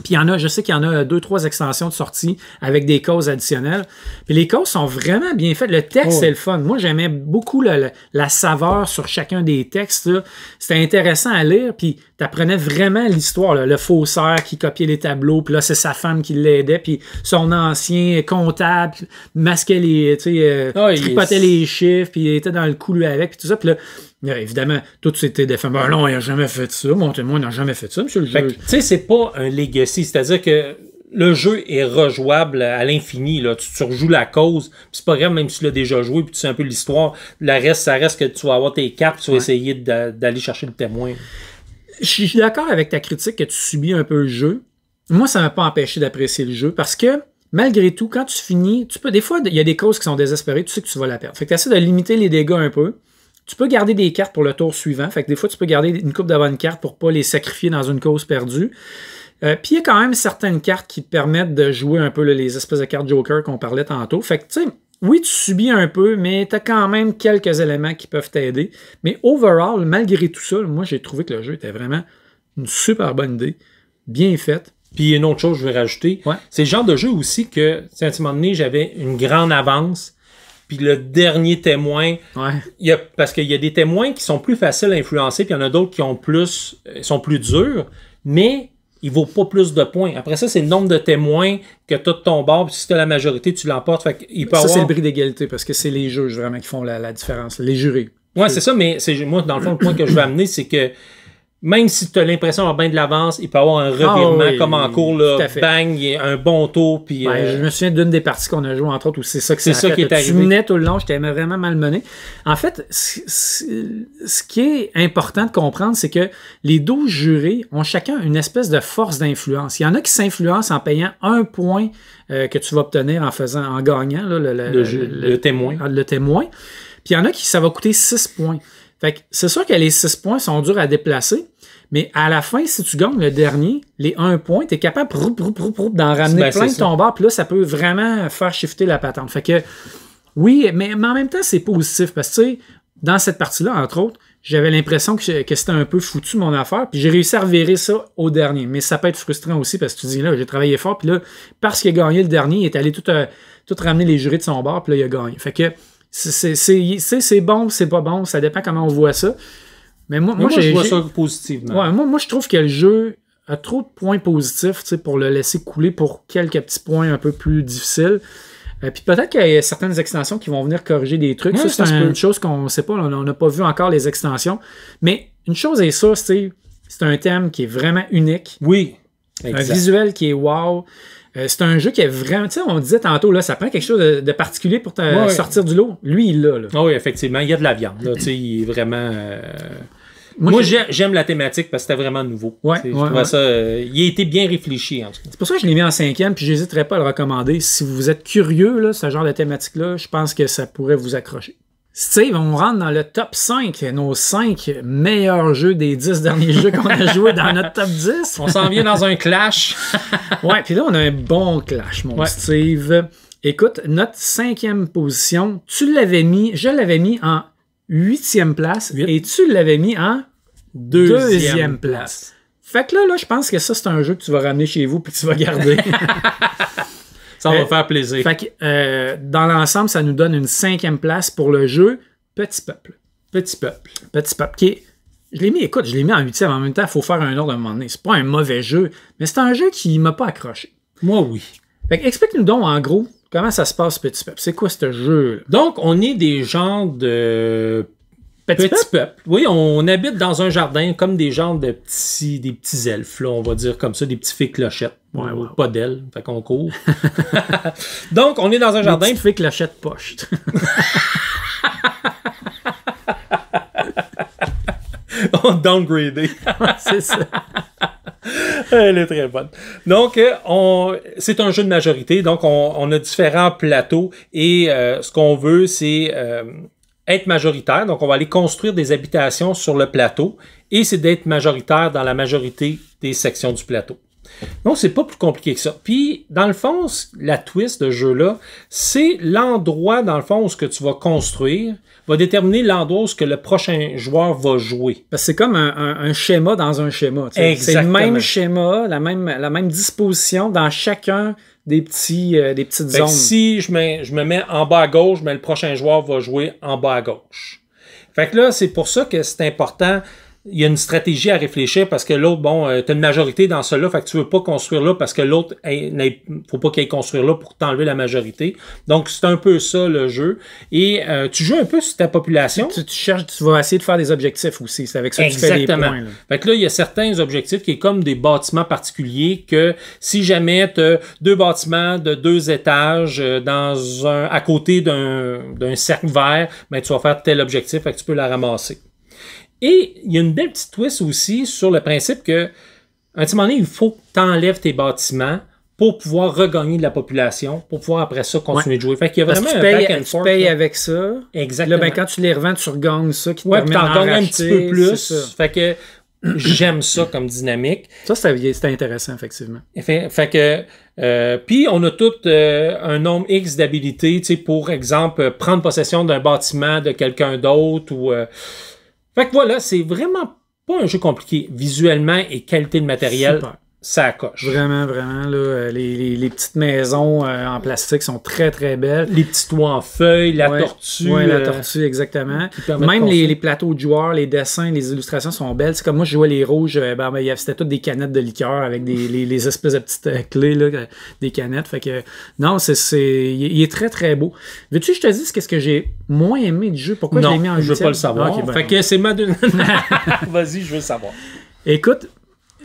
Puis je sais qu'il y en a 2-3 extensions de sortie avec des causes additionnelles. Puis les causes sont vraiment bien faites. Le texte, c'est le fun. Moi, j'aimais beaucoup la saveur sur chacun des textes. C'était intéressant à lire. Puis t'apprenais vraiment l'histoire. Le faussaire qui copiait les tableaux. Puis là, c'est sa femme qui l'aidait. Puis son ancien comptable masquait les... tripotait les chiffres. Puis il était dans le coup, lui, avec. Puis tout ça. Puis là... Évidemment, tout c'était des femmes. Non, il n'a jamais fait ça. Mon témoin n'a jamais fait ça, monsieur le juge. Tu sais, c'est pas un legacy. C'est-à-dire que le jeu est rejouable à l'infini. Là. Tu rejoues la cause. Puis c'est pas grave, même si tu l'as déjà joué. Puis tu sais un peu l'histoire. Ça reste que tu vas avoir tes cartes. Tu vas essayer d'aller chercher le témoin. Je suis d'accord avec ta critique que tu subis un peu le jeu. Moi, ça ne m'a pas empêché d'apprécier le jeu parce que malgré tout, quand tu finis, des fois, il y a des causes qui sont désespérées. Tu sais que tu vas la perdre. Fait que tu essaies de limiter les dégâts un peu. Tu peux garder des cartes pour le tour suivant. Fait que des fois, tu peux garder une couple de bonnes cartes pour pas les sacrifier dans une cause perdue. Puis il y a quand même certaines cartes qui te permettent de jouer un peu les espèces de cartes Joker qu'on parlait tantôt. Fait que tu sais, oui, tu subis un peu, mais tu as quand même quelques éléments qui peuvent t'aider. Mais overall, malgré tout ça, moi, j'ai trouvé que le jeu était vraiment une super bonne idée, bien faite. Puis une autre chose que je vais rajouter, c'est le genre de jeu aussi que, à un moment donné, j'avais une grande avance. Puis le dernier témoin, parce qu'il y a des témoins qui sont plus faciles à influencer, puis il y en a d'autres qui sont plus durs, mais il vaut pas plus de points. Après ça, c'est le nombre de témoins que tu as de ton bord, puis si tu as la majorité, tu l'emportes. Fait qu'il peut ça, avoir... c'est le bris d'égalité, parce que c'est les juges vraiment qui font la différence, les jurés. Ouais, c'est ça, mais moi, dans le fond, le point que je veux amener, c'est que même si tu as l'impression d'avoir bien de l'avance, il peut y avoir un revirement comme en cours, là, bang, il y a un bon tour. Puis, je me souviens d'une des parties qu'on a joué, entre autres, où c'est ça qui est arrivé. Tu menais tout le long, j'étais vraiment malmené. En fait, ce qui est important de comprendre, c'est que les 12 jurés ont chacun une espèce de force d'influence. Il y en a qui s'influencent en payant 1 point que tu vas obtenir en gagnant là, le témoin. Le témoin. Puis il y en a qui ça va coûter 6 points. Fait que c'est sûr que les 6 points sont durs à déplacer, mais à la fin, si tu gagnes le dernier, les 1 point, tu es capable d'en ramener plein de ton bord, puis là, ça peut vraiment faire shifter la patente. Fait que, oui, mais en même temps, c'est positif, parce que, tu sais, dans cette partie-là, entre autres, j'avais l'impression que c'était un peu foutu, mon affaire, puis j'ai réussi à revirer ça au dernier. Mais ça peut être frustrant aussi, parce que tu dis, là, j'ai travaillé fort, puis là, parce qu'il a gagné le dernier, il est allé tout ramener les jurés de son bord, puis là, il a gagné. Fait que, c'est bon, c'est pas bon, ça dépend comment on voit ça. Mais moi je vois ça positivement. Ouais, moi, je trouve que le jeu a trop de points positifs pour le laisser couler pour quelques petits points un peu plus difficiles. Puis peut-être qu'il y a certaines extensions qui vont venir corriger des trucs. Ouais, ça, c'est une chose qu'on ne sait pas. On n'a pas vu encore les extensions. Mais une chose est ça, c'est un thème qui est vraiment unique. Oui. Exact. Un visuel qui est wow. C'est un jeu qui est vraiment... Tu sais, on disait tantôt, là, ça prend quelque chose de particulier pour sortir du lot. Lui, il l'a. Oh oui, effectivement. Il y a de la viande. Là, il est vraiment... Moi, j'aime la thématique parce que c'était vraiment nouveau. Ça, il a été bien réfléchi. En tout cas. C'est pour ça que je l'ai mis en 5e, puis j'hésiterais pas à le recommander. Si vous êtes curieux, là, ce genre de thématique-là, je pense que ça pourrait vous accrocher. Steve, on rentre dans le top 5, nos 5 meilleurs jeux des 10 derniers jeux qu'on a joués dans notre top 10. On s'en vient dans un clash. Ouais, puis là, on a un bon clash, mon Steve. Écoute, notre 5e position, je l'avais mis en 8e place et tu l'avais mis en 2e place. Fait que là, je pense que ça, c'est un jeu que tu vas ramener chez vous puis que tu vas garder. Ça va faire plaisir. Fait que, dans l'ensemble, ça nous donne une 5e place pour le jeu Petit Peuple. Petit Peuple. Petit Peuple, qui est... Je l'ai mis en 8e. En même temps, il faut faire un ordre à un moment donné. C'est pas un mauvais jeu, mais c'est un jeu qui m'a pas accroché. Moi, oui. Fait que, explique-nous donc, en gros, comment ça se passe, Petit Peuple. C'est quoi ce jeu-là? Donc, on est des genres de... Petit peuple. Oui, on habite dans un jardin comme des genres de des petits elfes, là, on va dire comme ça, des petits filles clochettes. Ouais. Pas d'ailes, fait qu'on court. Donc, on est dans un jardin. Des petites filles clochettes poche. On downgradé. C'est ça. Elle est très bonne. Donc, c'est un jeu de majorité. Donc, on a différents plateaux et ce qu'on veut, c'est... être majoritaire, donc on va aller construire des habitations sur le plateau, et c'est d'être majoritaire dans la majorité des sections du plateau. Donc, c'est pas plus compliqué que ça. Puis, dans le fond, la twist de ce jeu-là, c'est l'endroit, dans le fond, où ce que tu vas construire va déterminer l'endroit où ce que le prochain joueur va jouer. Parce que c'est comme un schéma dans un schéma. C'est le même schéma, la même disposition dans chacun des petites zones. Si je me mets en bas à gauche, mais le prochain joueur va jouer en bas à gauche. Fait que là, c'est pour ça que c'est important. Il y a une stratégie à réfléchir parce que l'autre, tu as une majorité dans cela, fait que tu veux pas construire là parce que l'autre, faut pas qu'il aille construire là pour t'enlever la majorité. Donc, c'est un peu ça le jeu. Et tu joues un peu sur ta population. Tu vas essayer de faire des objectifs aussi. C'est avec ça que tu fais des points. Là. Fait que là, il y a certains objectifs qui est comme des bâtiments particuliers que si jamais tu as 2 bâtiments de 2 étages à côté d'un cercle vert, ben, tu vas faire tel objectif, fait que tu peux la ramasser. Et il y a une belle petite twist aussi sur le principe que, à un petit moment donné, il faut que tu enlèves tes bâtiments pour pouvoir regagner de la population, pour pouvoir après ça continuer de jouer. Fait qu'il y a vraiment tu payes avec ça. Exactement. Là, quand tu les revends, tu regagnes ça qui te permet d'en racheter. Un petit peu plus. Fait que j'aime ça comme dynamique. Ça, c'était intéressant, effectivement. Fait que puis on a tout un nombre X d'habilités, tu sais, pour exemple, prendre possession d'un bâtiment de quelqu'un d'autre ou... Fait que voilà, c'est vraiment pas un jeu compliqué. Visuellement et qualité de matériel, ça coche. Vraiment, vraiment. Là, les petites maisons en plastique sont très, très belles. Les petits toits en feuilles, la tortue. Oui, la tortue, exactement. Même les plateaux de joueurs, les dessins, les illustrations sont belles. C'est comme moi, je jouais les rouges, c'était toutes des canettes de liqueur avec les espèces de petites clés, là, des canettes. Fait que, non, il est très, très beau. Veux-tu que je te dise qu'est-ce que j'ai moins aimé du jeu? Pourquoi je l'ai mis en 8e? Non, je veux pas le savoir. Okay, fait que c'est ma... Vas-y, je veux le savoir. Écoute,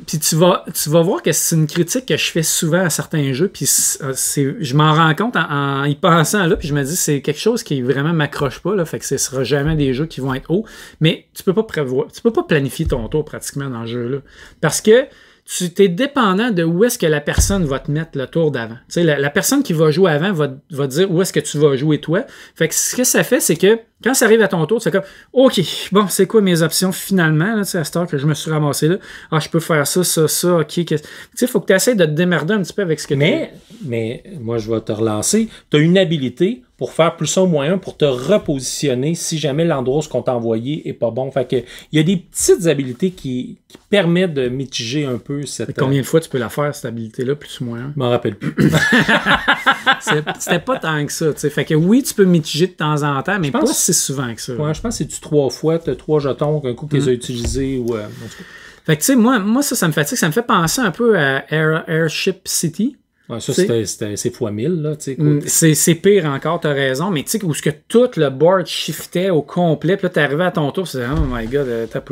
puis tu vas voir que c'est une critique que je fais souvent à certains jeux, puis je m'en rends compte en y pensant là, puis je me dis c'est quelque chose qui vraiment m'accroche pas, là, fait que ce sera jamais des jeux qui vont être hauts, mais tu peux pas planifier ton tour pratiquement dans le jeu là, parce que tu es dépendant de où est-ce que la personne va te mettre le tour d'avant. Tu sais, la personne qui va jouer avant va dire où est-ce que tu vas jouer toi. Fait que ce que ça fait, c'est que quand ça arrive à ton tour, c'est comme OK, bon, c'est quoi mes options finalement, là, à cette heure que je me suis ramassé là? Ah, je peux faire ça, OK. Tu sais, il faut que tu essaies de te démerder un petit peu avec ce que tu as. Mais moi, je vais te relancer. Tu as une habilité pour faire plus un moins un, pour te repositionner si jamais l'endroit où ce qu'on t'a envoyé est pas bon. Fait que il y a des petites habilités qui permettent de mitiger un peu cette... Combien de fois tu peux la faire, cette habilité-là, plus ou moins? Je m'en rappelle plus. C'était pas tant que ça. T'sais. Fait que oui, tu peux mitiger de temps en temps, mais pas si souvent que ça. Ouais, je pense que c'est 3 fois, tu as 3 jetons qu'un coup que tu les as utilisés. Ou, fait que tu sais, moi ça me fatigue. Ça me fait penser un peu à Airship City. Ouais, ça, c'est fois 1000. Là, c'est pire encore, t'as raison, mais tu sais, où ce que tout le board shiftait au complet, puis là, t'es arrivé à ton tour, c'est oh my god,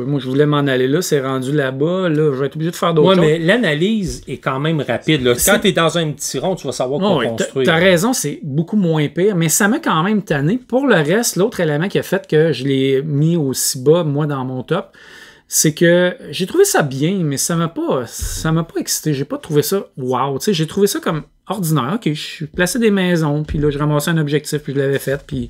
moi, je voulais m'en aller là, c'est rendu là-bas, là, je vais être obligé de faire d'autres choses. Ouais, mais l'analyse est quand même rapide. Là. Quand t'es dans un petit rond, tu vas savoir quoi construire. T'as raison, c'est beaucoup moins pire, mais ça m'a quand même tanné. Pour le reste, l'autre élément qui a fait que je l'ai mis aussi bas, moi, dans mon top, c'est que j'ai trouvé ça bien, mais ça m'a pas excité. J'ai pas trouvé ça wow. Tu sais, j'ai trouvé ça comme ordinaire. OK, je plaçais des maisons, puis là, je ramassais un objectif, puis je l'avais fait, puis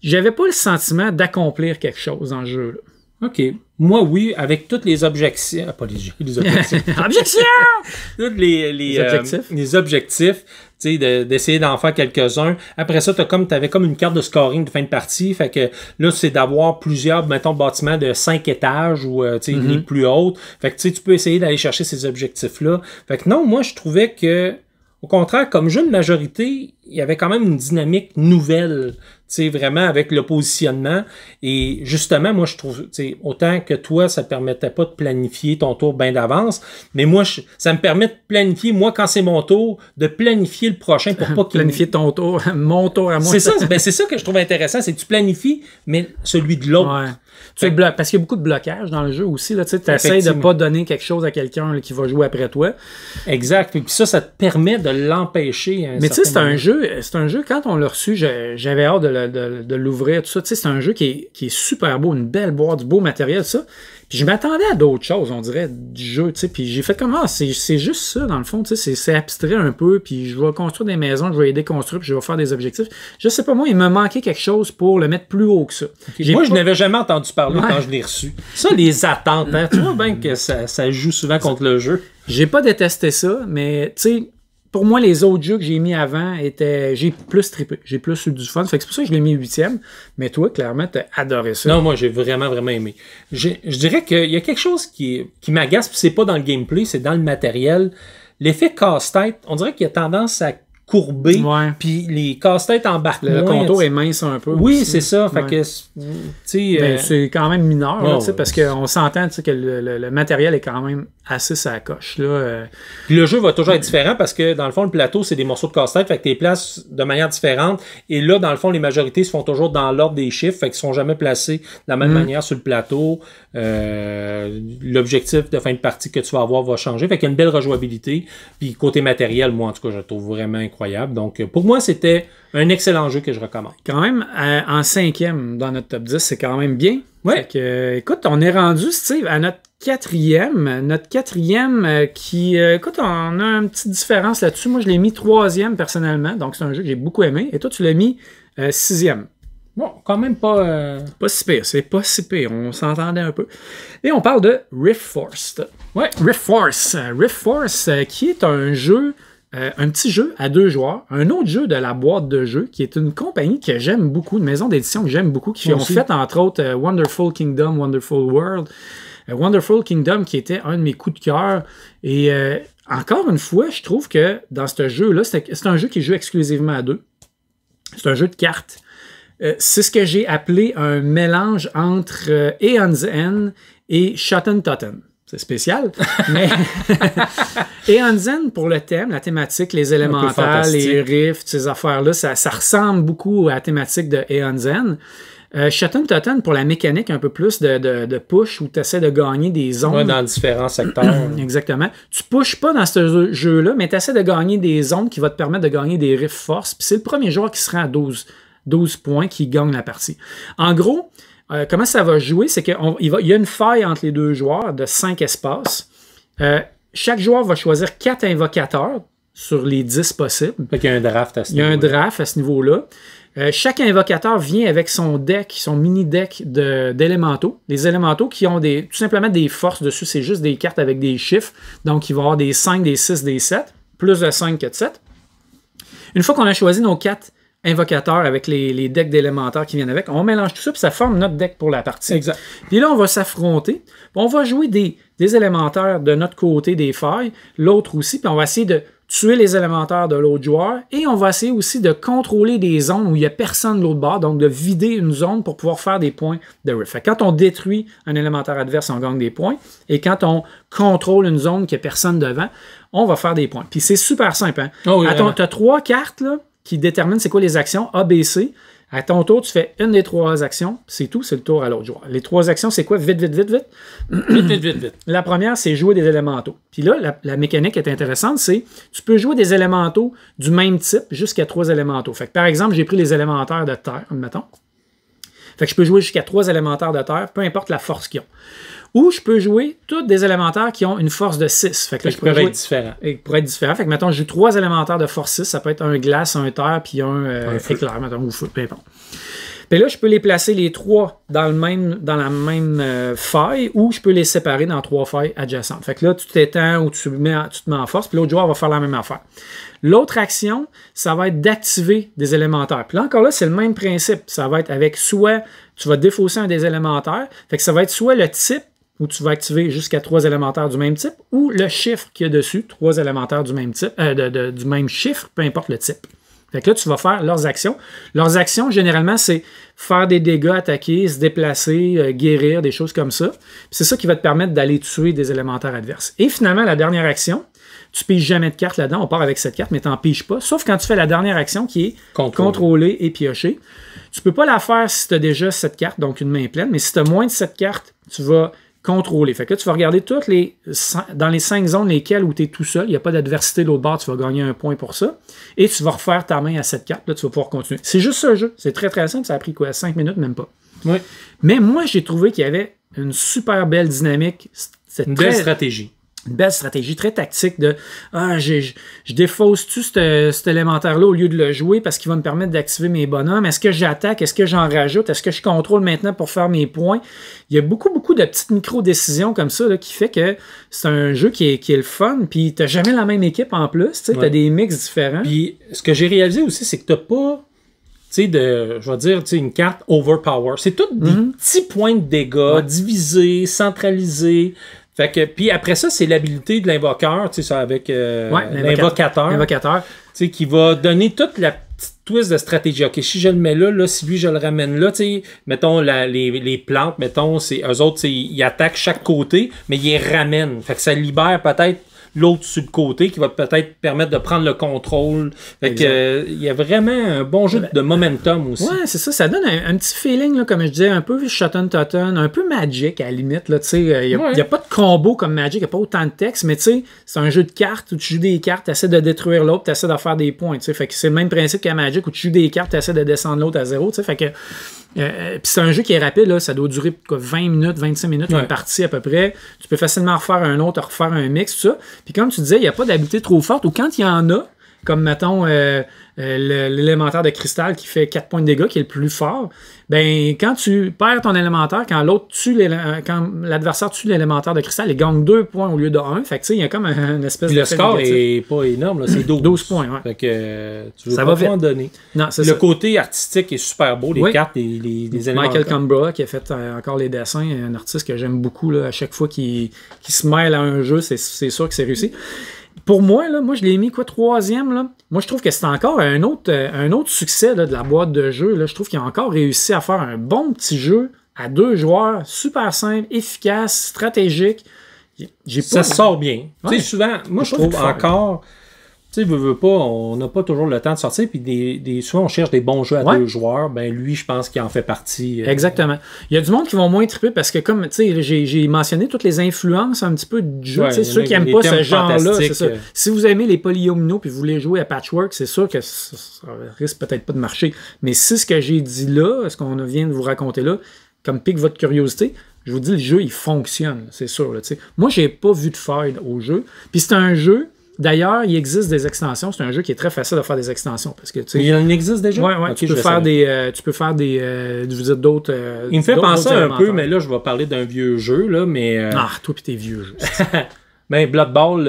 j'avais pas le sentiment d'accomplir quelque chose dans le jeu, là. OK. Moi, oui, avec toutes les objections... Pas les objectifs. Objections! Tous les objectifs. Les objectifs, tu sais, d'essayer d'en faire quelques-uns. Après ça, t'avais comme une carte de scoring de fin de partie. Fait que là, c'est d'avoir plusieurs, mettons, bâtiments de 5 étages ou, tu sais, une ligne plus haute. Fait que, tu sais, tu peux essayer d'aller chercher ces objectifs-là. Fait que non, moi, je trouvais que, au contraire, comme jeu de majorité, il y avait quand même une dynamique nouvelle, tu sais, vraiment avec le positionnement. Et justement, moi, je trouve, tu sais, autant que toi, ça ne te permettait pas de planifier ton tour bien d'avance, mais moi, ça me permet de planifier, moi, quand c'est mon tour, de planifier le prochain pour pas qu'il... Planifier ton tour, mon tour à moi. C'est ça, c'est ça que je trouve intéressant, c'est que tu planifies, mais celui de l'autre. Ouais. Parce qu'il y a beaucoup de blocage dans le jeu aussi. Tu essaies de ne pas donner quelque chose à quelqu'un là, qui va jouer après toi. Exact. Puis ça te permet de l'empêcher. Mais tu sais, c'est un jeu, quand on l'a reçu, j'avais hâte de l'ouvrir, tout ça. Tu sais, c'est un jeu qui est super beau, une belle boîte, du beau matériel, tout ça. Puis je m'attendais à d'autres choses, on dirait, du jeu, tu sais. Puis j'ai fait comme, c'est juste ça, dans le fond, tu sais. C'est abstrait un peu, puis je vais construire des maisons, je vais aider à construire, puis je vais faire des objectifs. Je sais pas, moi, il me manquait quelque chose pour le mettre plus haut que ça. Okay. Moi, je n'avais jamais entendu parler quand je l'ai reçu. Ça, les attentes, hein. Tu vois bien que ça joue souvent contre le jeu. J'ai pas détesté ça, mais, tu sais, pour moi, les autres jeux que j'ai mis avant j'ai plus trippé. J'ai plus eu du fun. Fait que c'est pour ça que je l'ai mis 8e. Mais toi, clairement, t'as adoré ça. Non, moi, j'ai vraiment, vraiment aimé. Je dirais qu'il y a quelque chose qui m'agace, puis c'est pas dans le gameplay, c'est dans le matériel. L'effet casse-tête, on dirait qu'il a tendance à courber, puis les casse-têtes embarquent le contour est mince un peu. Oui, c'est ça. Fait que, c'est quand même mineur, là, parce qu'on s'entend que le matériel est quand même assez sa coche. Là. Puis le jeu va toujours être différent parce que, dans le fond, le plateau, c'est des morceaux de casse-tête, fait que tu les places de manière différente. Et là, dans le fond, les majorités se font toujours dans l'ordre des chiffres, fait qu'ils sont jamais placés de la même manière sur le plateau. L'objectif de fin de partie que tu vas avoir va changer. Fait qu'il y a une belle rejouabilité. Puis côté matériel, moi, en tout cas, je le trouve vraiment incroyable. Donc, pour moi, c'était un excellent jeu que je recommande. Quand même, en 5e dans notre top 10, c'est quand même bien. Ouais. Fait que, écoute, on est rendu, Steve, à notre 4e. Notre 4e qui... écoute, on a une petite différence là-dessus. Moi, je l'ai mis 3e personnellement. Donc, c'est un jeu que j'ai beaucoup aimé. Et toi, tu l'as mis 6e. Bon, quand même pas... Pas si pire. C'est pas si pire. On s'entendait un peu. Et on parle de Rift Force. Ouais. Rift Force. Rift Force, qui est un jeu... un petit jeu à 2 joueurs, un autre jeu de la boîte de jeux, qui est une compagnie que j'aime beaucoup, une maison d'édition que j'aime beaucoup, qui ont fait entre autres Wonderful Kingdom, Wonderful World. Wonderful Kingdom, qui était un de mes coups de cœur. Et encore une fois, je trouve que dans ce jeu-là, c'est un jeu qui joue exclusivement à 2. C'est un jeu de cartes. C'est ce que j'ai appelé un mélange entre Aeon's End et Shotten Totten. C'est spécial, mais Aeon's End, pour le thème, la thématique, les élémentales, les rifts, ces affaires-là, ça ressemble beaucoup à la thématique de Aeon's End. Shotten Totten, pour la mécanique un peu plus de push, où tu essaies de gagner des zones. Ouais, dans différents secteurs. Exactement. Tu pushes pas dans ce jeu-là, mais tu essaies de gagner des zones qui vont te permettre de gagner des rifts force. Puis c'est le premier joueur qui se rend à 12 points qui gagne la partie. En gros, comment ça va jouer, c'est qu'il y a une faille entre les deux joueurs de 5 espaces. Chaque joueur va choisir 4 invocateurs sur les 10 possibles. Fait qu'il y a un draft à ce niveau-là. Il y a un draft à ce niveau-là. Chaque invocateur vient avec son deck, son mini-deck d'élémentaux. Les élémentaux qui ont tout simplement des forces dessus, c'est juste des cartes avec des chiffres. Donc, il va y avoir des 5, des 6, des 7, plus de 5 que de 7. Une fois qu'on a choisi nos 4 invocateurs avec les decks d'élémentaires qui viennent avec, on mélange tout ça, puis ça forme notre deck pour la partie. Exact. Puis là, on va s'affronter. On va jouer des élémentaires de notre côté des failles, l'autre aussi, puis on va essayer de tuer les élémentaires de l'autre joueur, et on va essayer aussi de contrôler des zones où il n'y a personne de l'autre bord, donc de vider une zone pour pouvoir faire des points de rift. Fait que quand on détruit un élémentaire adverse, on gagne des points, et quand on contrôle une zone qui n'a personne devant, on va faire des points. Puis c'est super simple. Hein? Oh oui, tu as 3 cartes là, qui déterminent c'est quoi les actions A, B, C. À ton tour, tu fais une des 3 actions, c'est tout, c'est le tour à l'autre joueur. Les 3 actions, c'est quoi? Vite. Vite. La première, c'est jouer des élémentaux. Puis là, la mécanique est intéressante, c'est tu peux jouer des élémentaux du même type jusqu'à 3 élémentaux. Fait que par exemple, j'ai pris les élémentaires de terre, admettons. Fait que je peux jouer jusqu'à 3 élémentaires de terre, peu importe la force qu'ils ont. Ou je peux jouer tous des élémentaires qui ont une force de 6. Fait que là, je pourrais être différent. Pour être différent. Fait que, mettons, je joue 3 élémentaires de force 6. Ça peut être un glace, un terre, puis un éclair, mettons, ou feu, peu importe. Puis là, je peux les placer les 3 dans la même faille, ou je peux les séparer dans 3 failles adjacentes. Fait que là, tu t'étends ou tu te mets en force, puis l'autre joueur va faire la même affaire. L'autre action, ça va être d'activer des élémentaires. Puis là, encore là, c'est le même principe. Ça va être avec soit tu vas défausser un des élémentaires, fait que ça va être soit le type où tu vas activer jusqu'à 3 élémentaires du même type, ou le chiffre qu'il y a dessus, 3 élémentaires du même type, du même chiffre, peu importe le type. Fait que là, tu vas faire leurs actions. Leurs actions, généralement, c'est faire des dégâts, attaquer, se déplacer, guérir, des choses comme ça. Puis c'est ça qui va te permettre d'aller tuer des élémentaires adverses. Et finalement, la dernière action, tu piges jamais de carte là-dedans. On part avec cette carte, mais tu n'en piges pas. Sauf quand tu fais la dernière action qui est contrôler et piocher. Tu peux pas la faire si tu as déjà cette carte, donc une main pleine. Mais si tu as moins de cette carte, tu vas contrôler. Fait que là, tu vas regarder dans les 5 zones lesquelles où tu es tout seul, il n'y a pas d'adversité de l'autre bord, tu vas gagner un point pour ça. Et tu vas refaire ta main à cette carte, là, tu vas pouvoir continuer. C'est juste ça le jeu. C'est très très simple. Ça a pris quoi? 5 minutes, même pas. Oui. Mais moi, j'ai trouvé qu'il y avait une super belle dynamique. Une belle stratégie. Une belle stratégie très tactique de je défausse-tu cet élémentaire-là au lieu de le jouer parce qu'il va me permettre d'activer mes bonhommes. Est-ce que j'attaque? Est-ce que j'en rajoute? Est-ce que je contrôle maintenant pour faire mes points? Il y a beaucoup de petites micro-décisions comme ça là, qui fait que c'est un jeu qui est le fun. Puis t'as jamais la même équipe en plus. Tu as des mix différents. Puis ce que j'ai réalisé aussi, c'est que t'as pas je vais dire, une carte overpower. C'est tous des petits points de dégâts divisés, centralisés. Fait que, puis après ça, c'est l'habilité de l'invoqueur, ça avec l'invocateur, qui va donner toute la petite twist de stratégie. OK, si je le mets là, si lui je le ramène là, mettons les plantes, mettons, eux autres, ils attaquent chaque côté, mais ils les ramènent. Fait que ça libère peut-être l'autre sur le côté qui va peut-être permettre de prendre le contrôle. Fait que, il y a vraiment un bon jeu de momentum aussi. Ouais, c'est ça. Ça donne un petit feeling, là, comme je disais, un peu Shotten Totten, un peu Magic à la limite. Il n'y a pas de combo comme Magic, il n'y a pas autant de texte, mais c'est un jeu de cartes où tu joues des cartes, tu essaies de détruire l'autre, tu essaies de faire des points. Fait que c'est le même principe qu'à Magic où tu joues des cartes, tu essaies de descendre l'autre à 0. Fait que puis c'est un jeu qui est rapide, là, ça doit durer 20 minutes, 25 minutes, une partie à peu près. Tu peux facilement refaire un autre, refaire un mix, tout ça. Puis comme tu disais, il n'y a pas d'habilité trop forte, ou quand il y en a, comme mettons l'élémentaire de cristal qui fait 4 points de dégâts, qui est le plus fort, ben quand tu perds ton élémentaire, quand l'adversaire tue l'élémentaire de cristal, il gagne 2 points au lieu de 1. Fait que tu sais, il y a comme une espèce de. Le score est pas énorme, là, c'est 12. 12 points, ouais. Fait que tu veux ça pas va en donner. Non, c'est le ça. côté artistique est super beau, les cartes, les éléments. Michael Cambra qui a fait encore les dessins, un artiste que j'aime beaucoup là, à chaque fois qu'il se mêle à un jeu, c'est sûr que c'est réussi. Pour moi, là, je l'ai mis 3e. Là. Moi, je trouve que c'est encore un autre succès là, de la boîte de jeu. Là. Je trouve qu'il a encore réussi à faire un bon petit jeu à 2 joueurs, super simple, efficace, stratégique. Ça sort bien. Ouais. Tu sais, souvent, moi, je trouve encore... Tu sais, veux pas, on n'a pas toujours le temps de sortir, puis souvent, on cherche des bons jeux à 2 joueurs. Ben lui, je pense qu'il en fait partie. Exactement. Il y a du monde qui vont moins triper parce que, comme, tu sais, j'ai mentionné toutes les influences un petit peu du jeu. Ceux qui n'aiment pas ce genre-là, c'est ça. Si vous aimez les polyomino puis vous voulez jouer à Patchwork, c'est sûr que ça risque peut-être pas de marcher. Mais si ce que j'ai dit là, ce qu'on vient de vous raconter là, comme pique votre curiosité, je vous dis, le jeu, il fonctionne, c'est sûr. Là, moi, j'ai pas vu de faille au jeu. Puis c'est un jeu... D'ailleurs, il existe des extensions. C'est un jeu qui est très facile de faire des extensions. Parce que, il en existe déjà? Oui, okay, tu peux faire d'autres... il me fait penser un peu, mais là, je vais parler d'un vieux jeu. Là, mais, Ah, toi pis tes vieux jeux. Ben, Blood Bowl,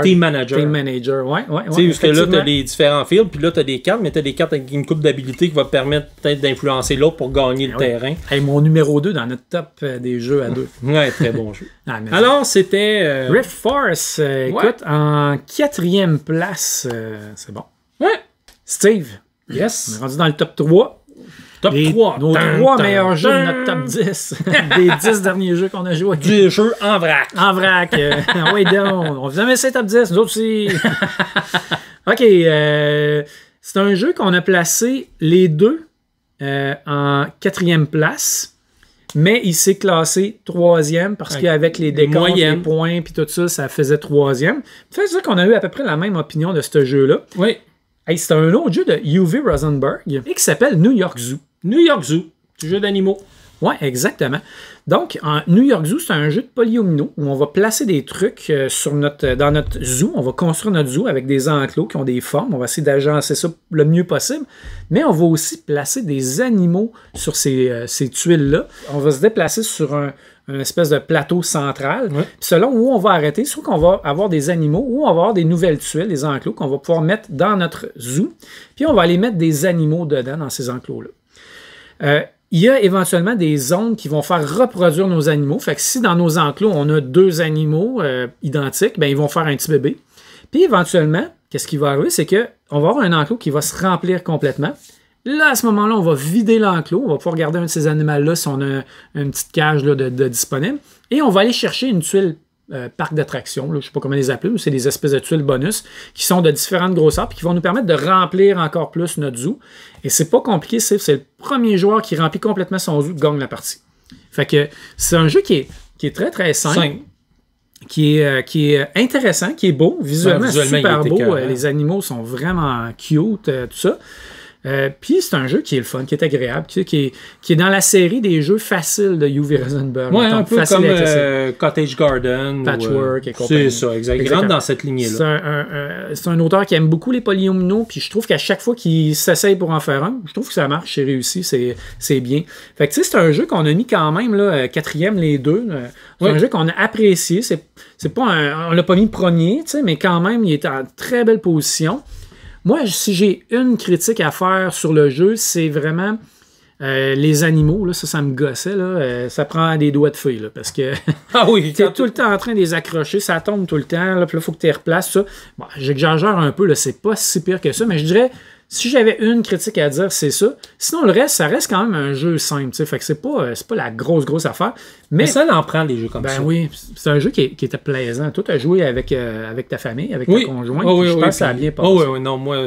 Team Manager. Team Manager, ouais. Tu sais, parce que là, tu as les différents fields, puis là, tu as des cartes, mais tu as des cartes avec une coupe d'habilité qui va te permettre peut-être d'influencer l'autre pour gagner le terrain. Hey, mon numéro 2 dans notre top des jeux à 2. Ouais, très bon jeu. Alors, c'était... Rift Force, écoute, en 4e place, c'est bon. Ouais. Steve. Yes. On est rendu dans le top 3. Top 3. Nos 3 meilleurs jeux de notre top 10. Des 10 derniers jeux qu'on a joués. Des jeux en vrac. En vrac. Oui, donc. On vous a mis ça top 10. Nous autres aussi. OK. C'est un jeu qu'on a placé les deux en 4e place. Mais il s'est classé 3e parce qu'avec les décomptes, les points et tout ça, ça faisait 3e. C'est ça qu'on a eu à peu près la même opinion de ce jeu-là. Oui. Hey, c'est un autre jeu de Uwe Rosenberg et qui s'appelle New York Zoo. New York Zoo, du jeu d'animaux. Oui, exactement. Donc, en New York Zoo, c'est un jeu de polyomino où on va placer des trucs dans notre zoo. On va construire notre zoo avec des enclos qui ont des formes. On va essayer d'agencer ça le mieux possible. Mais on va aussi placer des animaux sur ces tuiles-là. On va se déplacer sur une espèce de plateau central. Ouais. Puis selon où on va arrêter, soit qu'on va avoir des animaux ou on va avoir des nouvelles tuiles, des enclos qu'on va pouvoir mettre dans notre zoo. Puis on va aller mettre des animaux dedans, dans ces enclos-là. Il y a éventuellement des zones qui vont faire reproduire nos animaux. Fait que si dans nos enclos, on a 2 animaux identiques, ben ils vont faire un petit bébé. Puis éventuellement, qu'est-ce qui va arriver? C'est qu'on va avoir un enclos qui va se remplir complètement. Là, à ce moment-là, on va vider l'enclos. On va pouvoir garder un de ces animaux-là si on a une petite cage là, de disponible. Et on va aller chercher une tuile parc d'attractions. Je ne sais pas comment les appeler, mais c'est des espèces de tuiles bonus qui sont de différentes grosseurs et qui vont nous permettre de remplir encore plus notre zoo. Et c'est pas compliqué, c'est le premier joueur qui remplit complètement son zoo qui gagne la partie. Fait que c'est un jeu qui est très très simple. Qui est intéressant, qui est beau, visuellement super beau. Les animaux sont vraiment cute, tout ça. Puis c'est un jeu qui est le fun, qui est agréable, qui est dans la série des jeux faciles de Uwe Rosenberg. Ouais, un peu comme Cottage Garden. Patchwork et compagnie. C'est ça, exactement. Il rentre dans cette lignée-là. C'est un auteur qui aime beaucoup les polyomino, puis je trouve qu'à chaque fois qu'il s'essaye pour en faire un, je trouve que ça marche, c'est réussi, c'est bien. Fait que tu sais, c'est un jeu qu'on a mis quand même là, 4e les deux. C'est un jeu qu'on a apprécié. C'est pas on l'a pas mis premier, tu sais, mais quand même, il est en très belle position. Moi, si j'ai une critique à faire sur le jeu, c'est vraiment les animaux. Là, ça me gossait. Là, ça prend des doigts de feuille. Là, parce que tu es tout le temps en train de les accrocher. Ça tombe tout le temps. Là, puis là, il faut que tu les replaces. Ça. Bon, j'exagère un peu. Là, c'est pas si pire que ça. Mais je dirais, si j'avais une critique à dire, c'est ça. Sinon, le reste, ça reste quand même un jeu simple. Fait que c'est pas la grosse affaire. Mais ça en prend des jeux comme ça. Ben oui, c'est un jeu qui était plaisant. Toi, tu as joué avec ta famille, avec ta conjointe. Je pense que ça a bien passé. Oui, non, moi,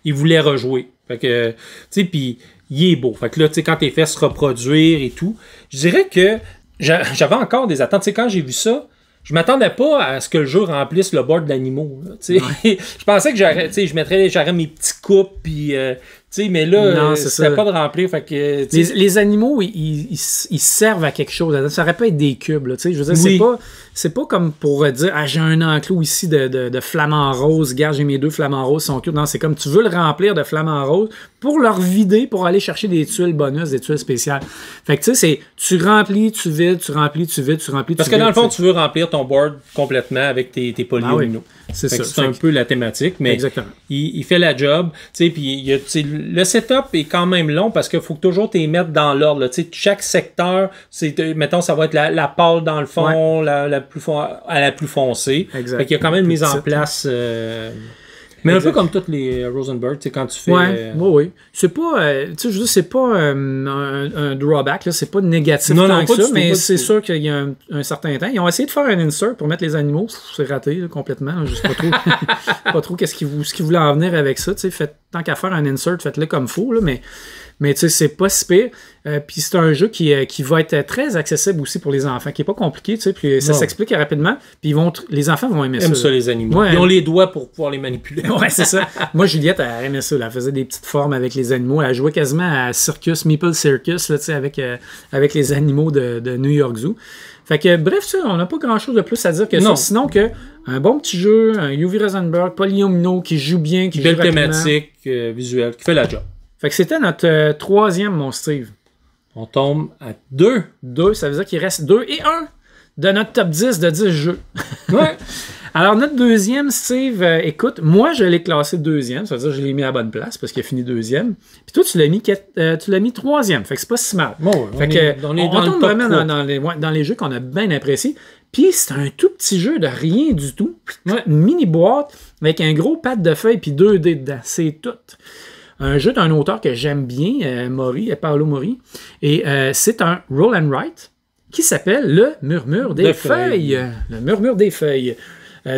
il voulait rejouer. Fait que, tu sais, puis il est beau. Fait que là, tu sais, quand t'es fait se reproduire et tout, je dirais que j'avais encore des attentes. Tu sais, quand j'ai vu ça, je m'attendais pas à ce que le jeu remplisse le board d'animaux. Je pensais que j'aurais mes petits coupes, puis sais, mais là, Non, c'est c'était ça. pas de remplir. Fait que, Les animaux, ils servent à quelque chose. Ça aurait pas être des cubes. Là, je veux dire, Oui. c'est pas comme pour dire « Ah, j'ai un enclos ici de flamants roses. Regarde, j'ai mes 2 flamants roses, ils sont cute. » Non, c'est comme tu veux le remplir de flamants roses pour leur vider, pour aller chercher des tuiles bonus, des tuiles spéciales. Fait que tu sais, tu remplis, tu vides, tu remplis, tu vides, tu remplis, Parce tu que vides, dans le fond, t'sais. tu veux remplir ton board complètement avec tes polyomino. C'est Fait ça. que c'est un peu la thématique, mais Exactement. il fait la job. Puis le setup est quand même long parce qu'il faut que toujours t'y mettre dans l'ordre. Là. Chaque secteur, mettons, ça va être la pâle dans le fond, la plus foncée. Exact. Fait qu'il y a quand même Plus mise en petite, place. Mais un peu comme toutes les Rosenberg, quand tu fais. Oui. C'est pas, tu sais, je veux dire, c'est pas un drawback, là, c'est pas négatif Non, tant non, que pas ça, du tout, mais pas du c'est tout. sûr qu'il y a un certain temps. Ils ont essayé de faire un insert pour mettre les animaux, c'est raté là, complètement. Là, je sais pas trop, pas trop ce qu'ils voulaient en venir avec ça. Tu sais, tant qu'à faire un insert, faites-le comme faut, là, mais tu sais, c'est pas si pire. Puis c'est un jeu qui va être très accessible aussi pour les enfants, qui est pas compliqué, tu sais, puis ça Non. s'explique rapidement, puis les enfants vont aimer Aime ça. ça, les animaux. Ouais. Ils ont les doigts pour pouvoir les manipuler. Ouais, c'est ça. Moi, Juliette, elle aimait ça. Elle faisait des petites formes avec les animaux. Elle jouait quasiment à Meeple Circus, là, avec les animaux de New York Zoo. Fait que, bref, ça, on n'a pas grand-chose de plus à dire que Non. ça. Sinon que un bon petit jeu, un UV Rosenberg, polyomino qui joue bien, qui Belle joue rapidement. thématique visuelle, qui fait la job. Fait que c'était notre troisième, mon Steve. On tombe à 2. 2, ça veut dire qu'il reste 2 et 1 de notre top 10 de 10 jeux. Ouais. Alors, notre deuxième, Steve, écoute, moi, je l'ai classé deuxième. Ça veut dire que je l'ai mis à la bonne place parce qu'il a fini deuxième. Puis toi, tu l'as mis troisième. Fait que c'est pas si mal. Bon, ouais, Fait que, on est on dans le tombe top vraiment 3. dans les jeux qu'on a bien appréciés. Puis c'est un tout petit jeu de rien du tout. Ouais. Une mini boîte avec un gros pad de feuilles puis 2 dés dedans. C'est tout. Un jeu d'un auteur que j'aime bien, Paolo Mori. Et c'est un roll and write qui s'appelle Le Murmure des Feuilles. Le Murmure des Feuilles.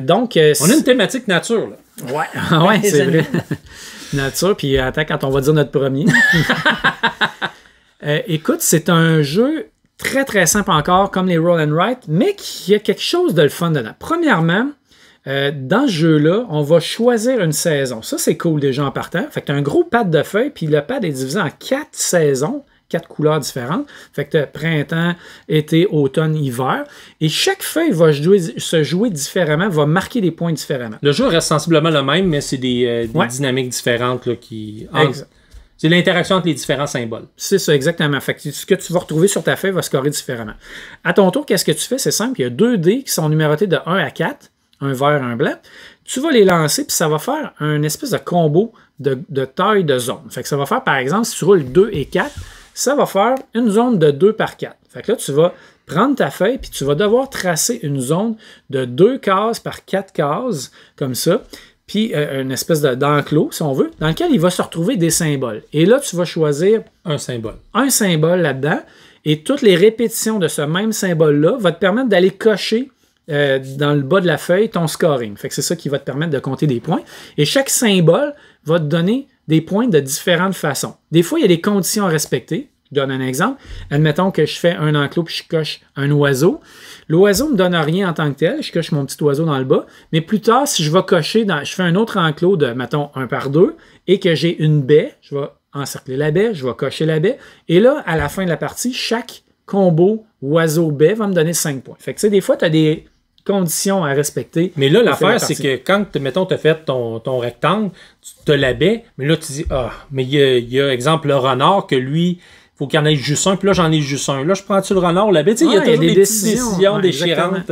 Donc, On a une thématique nature, là. ouais, c'est vrai. Nature, puis attends, quand on va dire notre premier. Écoute, c'est un jeu très très simple encore, comme les Roll and Write, mais qui a quelque chose de le fun dedans. Premièrement, dans ce jeu-là, on va choisir une saison. Ça, c'est cool déjà en partant. Fait que tu as un gros pad de feuilles, puis le pad est divisé en 4 saisons, 4 couleurs différentes. Fait que tu as printemps, été, automne, hiver. Et chaque feuille va se jouer différemment, va marquer des points différemment. Le jeu reste sensiblement le même, mais c'est des Ouais. dynamiques différentes là, qui. Exact. C'est l'interaction entre les différents symboles. C'est ça, exactement. Fait que ce que tu vas retrouver sur ta feuille va scorer différemment. À ton tour, qu'est-ce que tu fais? C'est simple. Il y a 2 dés qui sont numérotés de 1 à 4, un vert, un blanc. Tu vas les lancer, puis ça va faire un espèce de combo de taille de zone. Fait que ça va faire, par exemple, si tu roules 2 et 4, ça va faire une zone de 2 par 4. Fait que là, tu vas prendre ta feuille, puis tu vas devoir tracer une zone de 2 cases par 4 cases, comme ça. Puis une espèce d'enclos, si on veut, dans lequel il va se retrouver des symboles. Et là, tu vas choisir Un symbole. un symbole là-dedans, et toutes les répétitions de ce même symbole-là va te permettre d'aller cocher dans le bas de la feuille ton scoring. Fait que c'est ça qui va te permettre de compter des points. Et chaque symbole va te donner des points de différentes façons. Des fois, il y a des conditions à respecter. Je donne un exemple. Admettons que je fais un enclos puis je coche un oiseau. L'oiseau ne me donne rien en tant que tel. Je coche mon petit oiseau dans le bas. Mais plus tard, si je vais cocher, je fais un autre enclos de, mettons, 1 par 2 et que j'ai une baie, je vais encercler la baie, je vais cocher la baie. Et là, à la fin de la partie, chaque combo oiseau-baie va me donner 5 points. Fait que, tu sais, des fois, tu as des conditions à respecter. Mais là, pour faire la l'affaire, c'est partie. que quand, mettons, tu as fait ton rectangle, tu as la baie, mais là, tu dis, mais il y a, exemple, le renard que lui, il faut qu'il y en ait juste un, puis là, j'en ai juste un. Là, je prends-tu le renard ou la baie? Tu sais, il y a toujours des petites décisions ouais, déchirantes.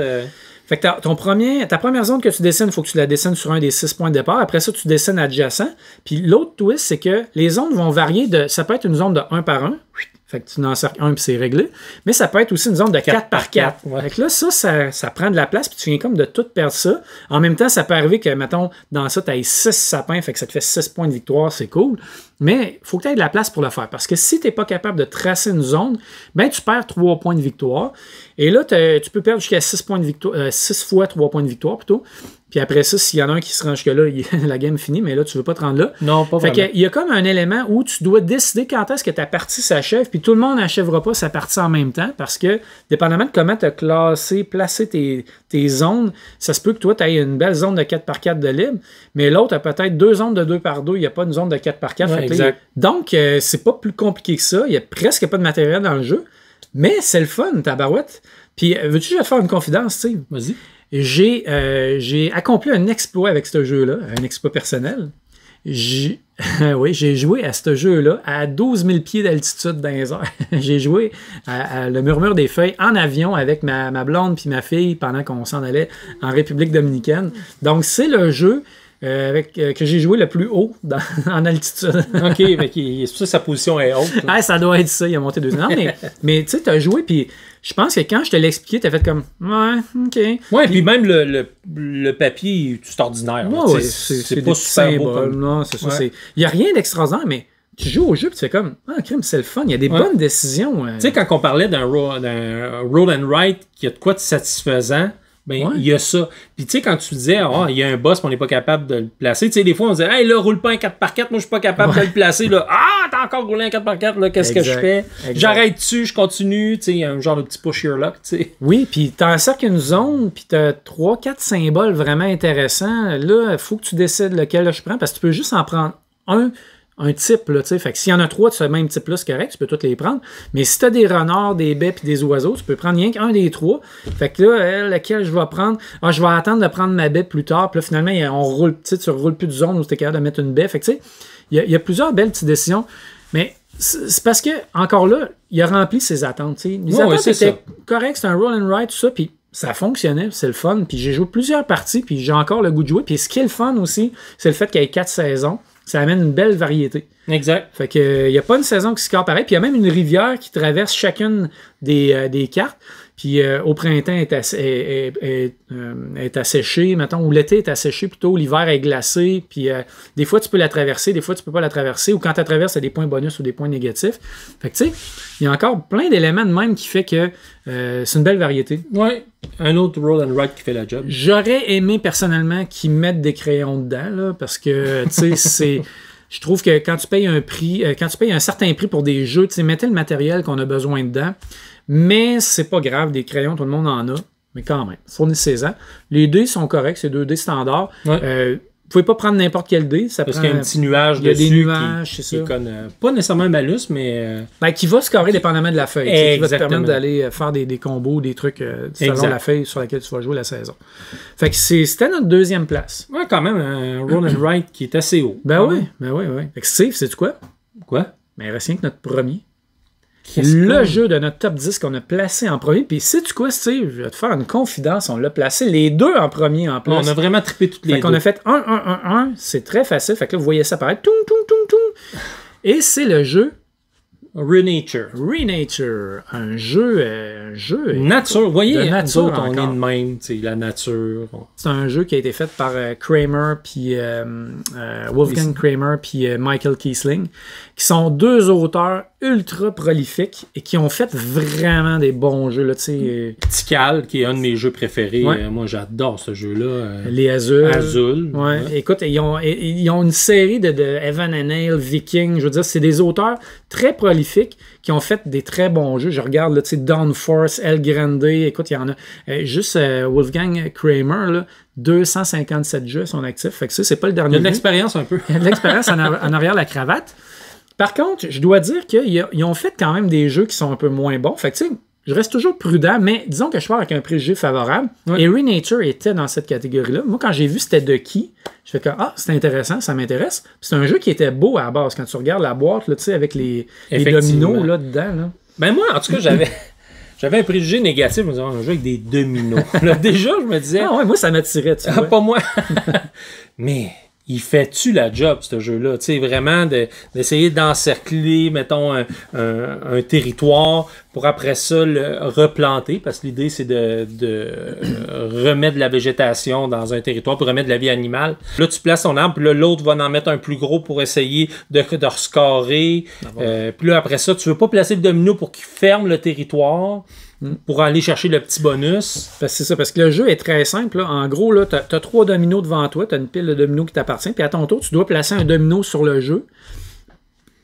Fait que ta première zone que tu dessines, il faut que tu la dessines sur un des 6 points de départ. Après ça, tu dessines adjacent. Puis l'autre twist, c'est que les zones vont varier ça peut être une zone de 1 par 1. Fait que tu encercles un puis c'est réglé. Mais ça peut être aussi une zone de 4 par 4. ouais. Fait que là, ça prend de la place puis tu viens comme de tout perdre ça. En même temps, ça peut arriver que, mettons, dans ça, tu as 6 sapins, fait que ça te fait 6 points de victoire, c'est cool. Mais il faut que tu aies de la place pour le faire. Parce que si tu n'es pas capable de tracer une zone, ben tu perds 3 points de victoire. Et là, tu peux perdre jusqu'à 6 points de victoire, 6 fois 3 points de victoire plutôt. Puis après ça, s'il y en a un qui se rend jusque-là, la game finit, mais là, tu veux pas te rendre là. Non, pas Fait vraiment. qu'il y a comme un élément où tu dois décider quand est-ce que ta partie s'achève, puis tout le monde n'achèvera pas sa partie en même temps, parce que, dépendamment de comment tu as placé tes zones, ça se peut que toi, tu aies une belle zone de 4 par 4 de libre, mais l'autre a peut-être 2 zones de 2 par 2, il n'y a pas une zone de 4 par 4. Ouais, fait que Exact. Donc, c'est pas plus compliqué que ça. Il n'y a presque pas de matériel dans le jeu. Mais c'est le fun, tabarouette. Puis, veux-tu que je vais te faire une confidence, Steve? Vas-y. J'ai accompli un exploit avec ce jeu-là, un exploit personnel. Oui, j'ai joué à ce jeu-là à 12 000 pieds d'altitude dans les airs. J'ai joué à Le Murmure des Feuilles en avion avec ma blonde puis ma fille pendant qu'on s'en allait en République dominicaine. Donc, c'est le jeu que j'ai joué le plus haut en altitude. OK, mais c'est pour ça que sa position est haute. Ah, ça doit être ça, il a monté 2 ans. Mais tu sais, tu as joué, puis je pense que quand je te l'ai expliqué, tu as fait comme, ouais, OK. Ouais, puis même le papier, c'est ordinaire. Ouais, c'est pas super beau. Non, c'est ça. Il n'y a rien d'extraordinaire, mais tu joues au jeu, puis tu fais comme, ah, crime, c'est le fun, il y a des bonnes décisions. Tu sais, quand on parlait d'un roll and write qui a de quoi de satisfaisant, ben, il y a ça. Puis, tu sais, quand tu disais, il y a un boss, mais on n'est pas capable de le placer, tu sais, des fois, on disait, hey, là, roule pas un 4x4, moi, je suis pas capable de le placer, là. Ah, t'as encore roulé un 4x4, là, qu'est-ce que je fais? J'arrête dessus, je continue, tu sais, il y a un genre de petit push your luck, tu sais. Oui, puis t'encercles une zone, puis t'as 3-4 symboles vraiment intéressants. Là, il faut que tu décides lequel je prends, parce que tu peux juste en prendre un type, là, tu sais. Fait que s'il y en a 3 de ce même type-là, c'est correct, tu peux tous les prendre. Mais si tu as des renards, des baies puis des oiseaux, tu peux prendre rien qu'un des 3. Fait que là, lequel je vais prendre? Ah, je vais attendre de prendre ma baie plus tard. Puis là, finalement, on roule, tu roules plus de zone où tu es capable de mettre une baie. Fait que, tu sais, il y a plusieurs belles petites décisions. Mais c'est parce que, encore là, il a rempli ses attentes, tu sais. Les attentes étaient correctes, c'est un roll and ride, tout ça, puis ça fonctionnait, c'est le fun. Puis j'ai joué plusieurs parties, puis j'ai encore le goût de jouer. Puis ce qui est le fun aussi, c'est le fait qu'il y ait 4 saisons. Ça amène une belle variété. Exact. Fait que il n'y a pas une saison qui score pareil. Puis il y a même une rivière qui traverse chacune des cartes. Puis au printemps, est asséchée, mettons, ou l'été est asséché plutôt, l'hiver est glacé. Puis des fois, tu peux la traverser, des fois, tu peux pas la traverser. Ou quand tu la traverses, tu as des points bonus ou des points négatifs. Fait que tu sais, il y a encore plein d'éléments de même qui fait que c'est une belle variété. Ouais. Un autre roll and write qui fait la job. J'aurais aimé personnellement qu'ils mettent des crayons dedans, là, parce que, tu sais, je trouve que quand tu payes un prix, quand tu payes un certain prix pour des jeux, tu sais, mettez le matériel qu'on a besoin dedans. Mais c'est pas grave, des crayons, tout le monde en a. Mais quand même, fournissez-en. Les dés sont corrects, c'est 2 dés standards. Ouais. Vous pouvez pas prendre n'importe quel dé. Parce qu'il y a un petit nuage dessus. Il y a des nuages, c'est ça. Pas nécessairement un malus, mais... qui va scorer dépendamment de la feuille. Qui va te permettre d'aller faire des combos, des trucs selon la feuille sur laquelle tu vas jouer la saison. Fait que c'était notre 2e place. Ouais, quand même, un roll and write qui est assez haut. Ben oui. Fait que Steve, sais-tu quoi? Quoi? Mais il reste rien que notre premier. Le jeu de notre top 10 qu'on a placé en premier. Puis sais-tu quoi, Steve? Je vais te faire une confidence. On l'a placé les 2 en premier en plus. On a vraiment trippé toutes les 2. On a fait 1. C'est très facile. Fait que là, vous voyez ça apparaître. Toum. Et c'est le jeu Renature. Un jeu nature. Vous voyez, nous autres, on est de même. La nature. C'est un jeu qui a été fait par Kramer, puis Wolfgang Kramer, puis Michael Kiesling, qui sont 2 auteurs ultra prolifiques et qui ont fait vraiment des bons jeux. Là, Tikal, qui est un de mes jeux préférés. Ouais. Moi, j'adore ce jeu-là. Les Azul. Ouais. Écoute, ils ont une série de Evan and Ale, Viking. Je veux dire, c'est des auteurs très prolifiques qui ont fait des très bons jeux. Je regarde, là, Downforce, El Grande. Écoute, il y en a. Juste Wolfgang Kramer, là, 257 jeux sont actifs. Fait que ça, c'est pas le dernier. Il y a de l'expérience un peu. Il y a de l'expérience en arrière de la cravate. Par contre, je dois dire qu'ils ont fait quand même des jeux qui sont un peu moins bons. Fait que, tu sais, je reste toujours prudent, mais disons que je pars avec un préjugé favorable. Ouais. Et Renature était dans cette catégorie-là. Moi, quand j'ai vu c'était de qui, je fais que c'est intéressant, ça m'intéresse. C'est un jeu qui était beau à la base. Quand tu regardes la boîte, là, avec les dominos là, dedans. Là. Ben moi, en tout cas, j'avais un préjugé négatif. Je me disais, un jeu avec des dominos. Là, déjà, je me disais... Ah ouais, moi, ça m'attirait. Pas moi. Mais... il fait-tu la job, ce jeu-là? Tu sais, vraiment d'essayer d'encercler, mettons, un territoire pour après ça le replanter, parce que l'idée, c'est de remettre de la végétation dans un territoire pour remettre de la vie animale. Là, tu places ton arbre, puis là, l'autre va en mettre un plus gros pour essayer de rescorer. Puis là, après ça, tu veux pas placer le domino pour qu'il ferme le territoire. Pour aller chercher le petit bonus. C'est ça, parce que le jeu est très simple. Là. En gros, tu as 3 dominos devant toi, tu as une pile de dominos qui t'appartient, puis à ton tour, tu dois placer un domino sur le jeu,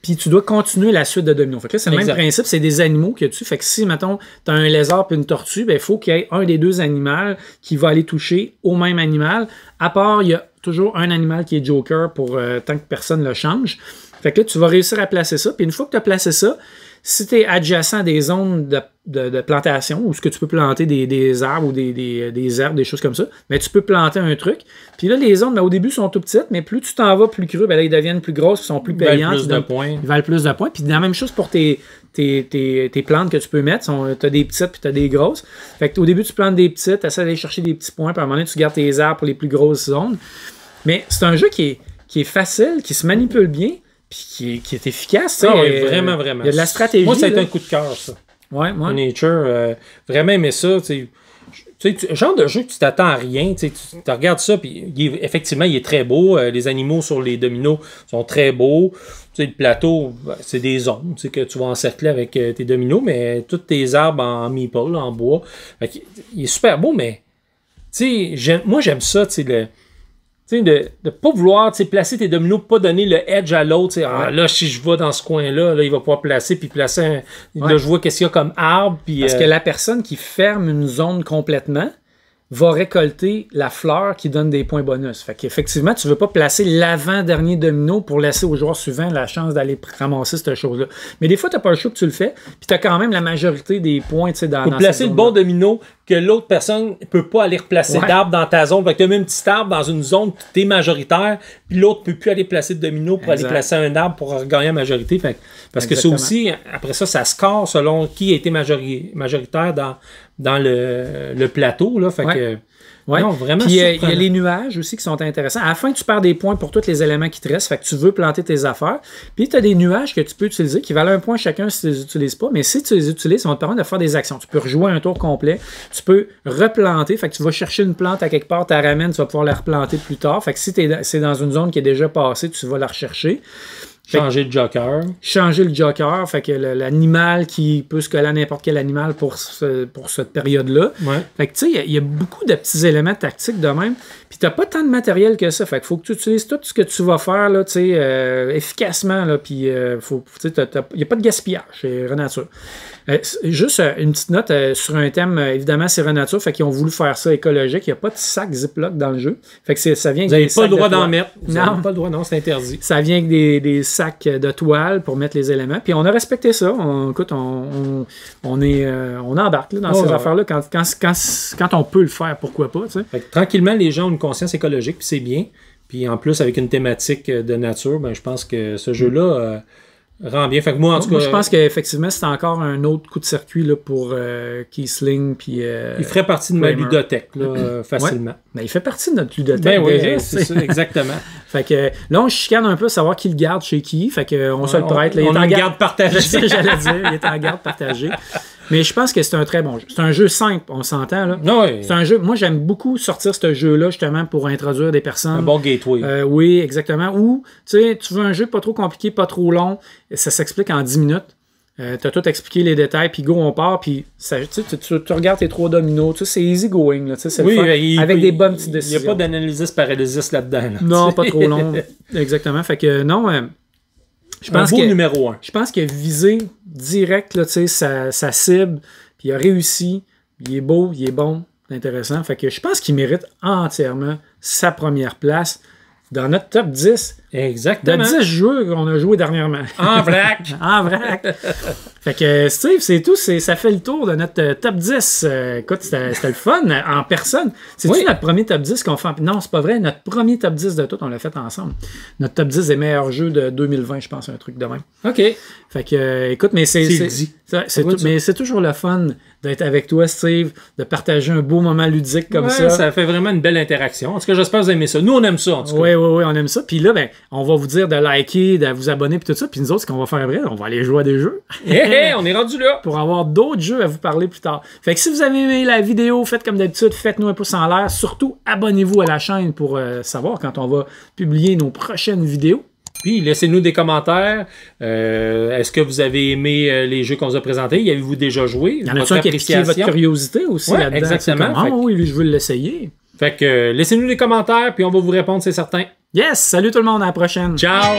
puis tu dois continuer la suite de dominos. Fait que là, c'est le même principe, c'est des animaux qu'il y a dessus. Fait que si, mettons, tu as un lézard puis une tortue, il faut qu'il y ait un des 2 animaux qui va aller toucher au même animal. À part, il y a toujours un animal qui est joker pour tant que personne le change. Fait que là, tu vas réussir à placer ça. Puis une fois que tu as placé ça, si tu es adjacent à des zones de plantation où ce que tu peux planter des arbres ou des herbes, des choses comme ça, mais tu peux planter un truc. Puis là, les zones, au début, sont tout petites, mais plus tu t'en vas plus creux, ben là, ils deviennent plus grosses, ils sont plus payantes. Ils valent plus de points. Puis la même chose pour tes plantes que tu peux mettre. Tu as des petites puis tu as des grosses. Fait que au début, tu plantes des petites, tu essaies d'aller chercher des petits points, puis à un moment donné, tu gardes tes arbres pour les plus grosses zones. Mais c'est un jeu qui est facile, qui se manipule bien, puis qui est efficace. Oui, vraiment, vraiment. Il y a de la stratégie. Moi, ça a été un coup de cœur, ça. Ouais, moi. Nature, vraiment aimé ça. Tu sais, genre de jeu que tu t'attends à rien. Tu regardes ça, puis effectivement, il est très beau. Les animaux sur les dominos sont très beaux. Tu sais, le plateau, c'est des zones que tu vas encercler avec tes dominos, mais tous tes arbres en meeple, en bois. Il est super beau, mais moi, j'aime ça, de ne pas vouloir placer tes dominos, pas donner le edge à l'autre. Là, si je vais dans ce coin-là, là, il va pouvoir placer, puis placer là, je vois qu'est-ce qu'il y a comme arbre. Puis, parce que la personne qui ferme une zone complètement va récolter la fleur qui donne des points bonus. Fait qu'effectivement, tu ne veux pas placer l'avant-dernier domino pour laisser au joueur suivant la chance d'aller ramasser cette chose-là. Mais des fois, tu n'as pas le choix que tu le fais, puis tu as quand même la majorité des points dans pour placer le bon domino que l'autre personne ne peut pas aller replacer d'arbre dans ta zone. Fait que tu as mis un petit arbre dans une zone que tu es majoritaire, puis l'autre ne peut plus aller placer de domino pour aller placer un arbre pour gagner la majorité. Parce que c'est aussi, après ça score selon qui a été majoritaire dans le plateau. Là, fait que, non, vraiment. Puis il y a les nuages aussi qui sont intéressants. À la fin, tu perds des points pour tous les éléments qui te restent. Fait que tu veux planter tes affaires. Puis tu as des nuages que tu peux utiliser qui valent un point chacun si tu les utilises pas. Mais si tu les utilises, ça va te permettre de faire des actions. Tu peux rejouer un tour complet. Tu peux replanter. Fait que tu vas chercher une plante à quelque part, tu la ramènes, tu vas pouvoir la replanter plus tard. Fait que si c'est dans une zone qui est déjà passée, tu vas la rechercher. Changer le joker. Changer le joker, fait que l'animal qui peut se coller à n'importe quel animal pour cette période-là. Ouais. Fait que tu sais, il y a beaucoup de petits éléments tactiques de même. Puis t'as pas tant de matériel que ça. Fait qu'il faut que tu utilises tout ce que tu vas faire là, efficacement. Là, puis il n'y a pas de gaspillage chez Renature. Juste une petite note sur un thème, évidemment, c'est Renature. Fait qu'ils ont voulu faire ça écologique. Il n'y a pas de sac Ziploc dans le jeu. Fait que ça vient. Vous n'avez pas le droit d'en mettre. Vous n'avez pas le droit, non, c'est interdit. Ça vient avec des sacs de toile pour mettre les éléments. Puis on a respecté ça. Écoute, on embarque là, dans ces affaires-là quand on peut le faire, pourquoi pas. Fait que, tranquillement, les gens ont une conscience écologique, puis c'est bien. Puis en plus, avec une thématique de nature, je pense que ce jeu-là rend bien. Fait que moi, en tout cas, je pense qu'effectivement, c'est encore un autre coup de circuit là, pour Kiesling. Puis, il ferait partie de ma ludothèque là, facilement. Ouais. Ben, il fait partie de notre ludothèque. Oui, c'est ça, exactement. Fait que là, on chicane un peu à savoir qui le garde chez qui. Fait que on se le prête. Là, on a une garde partagée. J'allais dire, il est en garde partagée. Mais je pense que c'est un très bon jeu. C'est un jeu simple, on s'entend. Là. Oui. C'est un jeu. Moi, j'aime beaucoup sortir ce jeu-là justement pour introduire des personnes. Un bon gateway. Oui, exactement. Ou tu veux un jeu pas trop compliqué, pas trop long. Ça s'explique en 10 minutes. Tu as tout expliqué les détails, puis go, on part, puis tu regardes tes 3 dominos. C'est easy going. Là, c'est le fun, avec des bonnes petites décisions. Il n'y a pas d'analysis paralysis là-dedans. Là, non, pas trop long. Exactement. Fait que non. Je pense numéro 1. Je pense que viser direct là, sa cible, puis il a réussi, il est beau, il est bon, c'est intéressant. Fait que je pense qu'il mérite entièrement sa première place dans notre top 10. Exactement. De 10 jeux qu'on a joué dernièrement. En vrac. En vrac. Fait que Steve, c'est tout. Ça fait le tour de notre top 10. Écoute, c'était le fun en personne. C'est-tu notre premier top 10 qu'on fait? Non, c'est pas vrai. Notre premier top 10 de tout, on l'a fait ensemble. Notre top 10 des meilleurs jeux de 2020, je pense, un truc de même. OK. Fait que, écoute, mais c'est toujours le fun d'être avec toi, Steve, de partager un beau moment ludique comme ça. Ça fait vraiment une belle interaction. En tout cas, j'espère que vous aimez ça. Nous, on aime ça, en tout cas. Oui, on aime ça. Puis là, on va vous dire de liker, de vous abonner, puis tout ça. Puis nous autres, ce qu'on va faire après, on va aller jouer à des jeux. On est rendu là. Pour avoir d'autres jeux à vous parler plus tard. Fait que si vous avez aimé la vidéo, faites comme d'habitude, faites-nous un pouce en l'air. Surtout, abonnez-vous à la chaîne pour savoir quand on va publier nos prochaines vidéos. Puis, laissez-nous des commentaires. Est-ce que vous avez aimé les jeux qu'on vous a présentés? Y avez-vous déjà joué? Y en a-t-il qui a piqué votre curiosité aussi là-dedans? Exactement. Oui, je veux l'essayer. Fait que laissez-nous des commentaires, puis on va vous répondre, c'est certain. Yes! Salut tout le monde, à la prochaine! Ciao!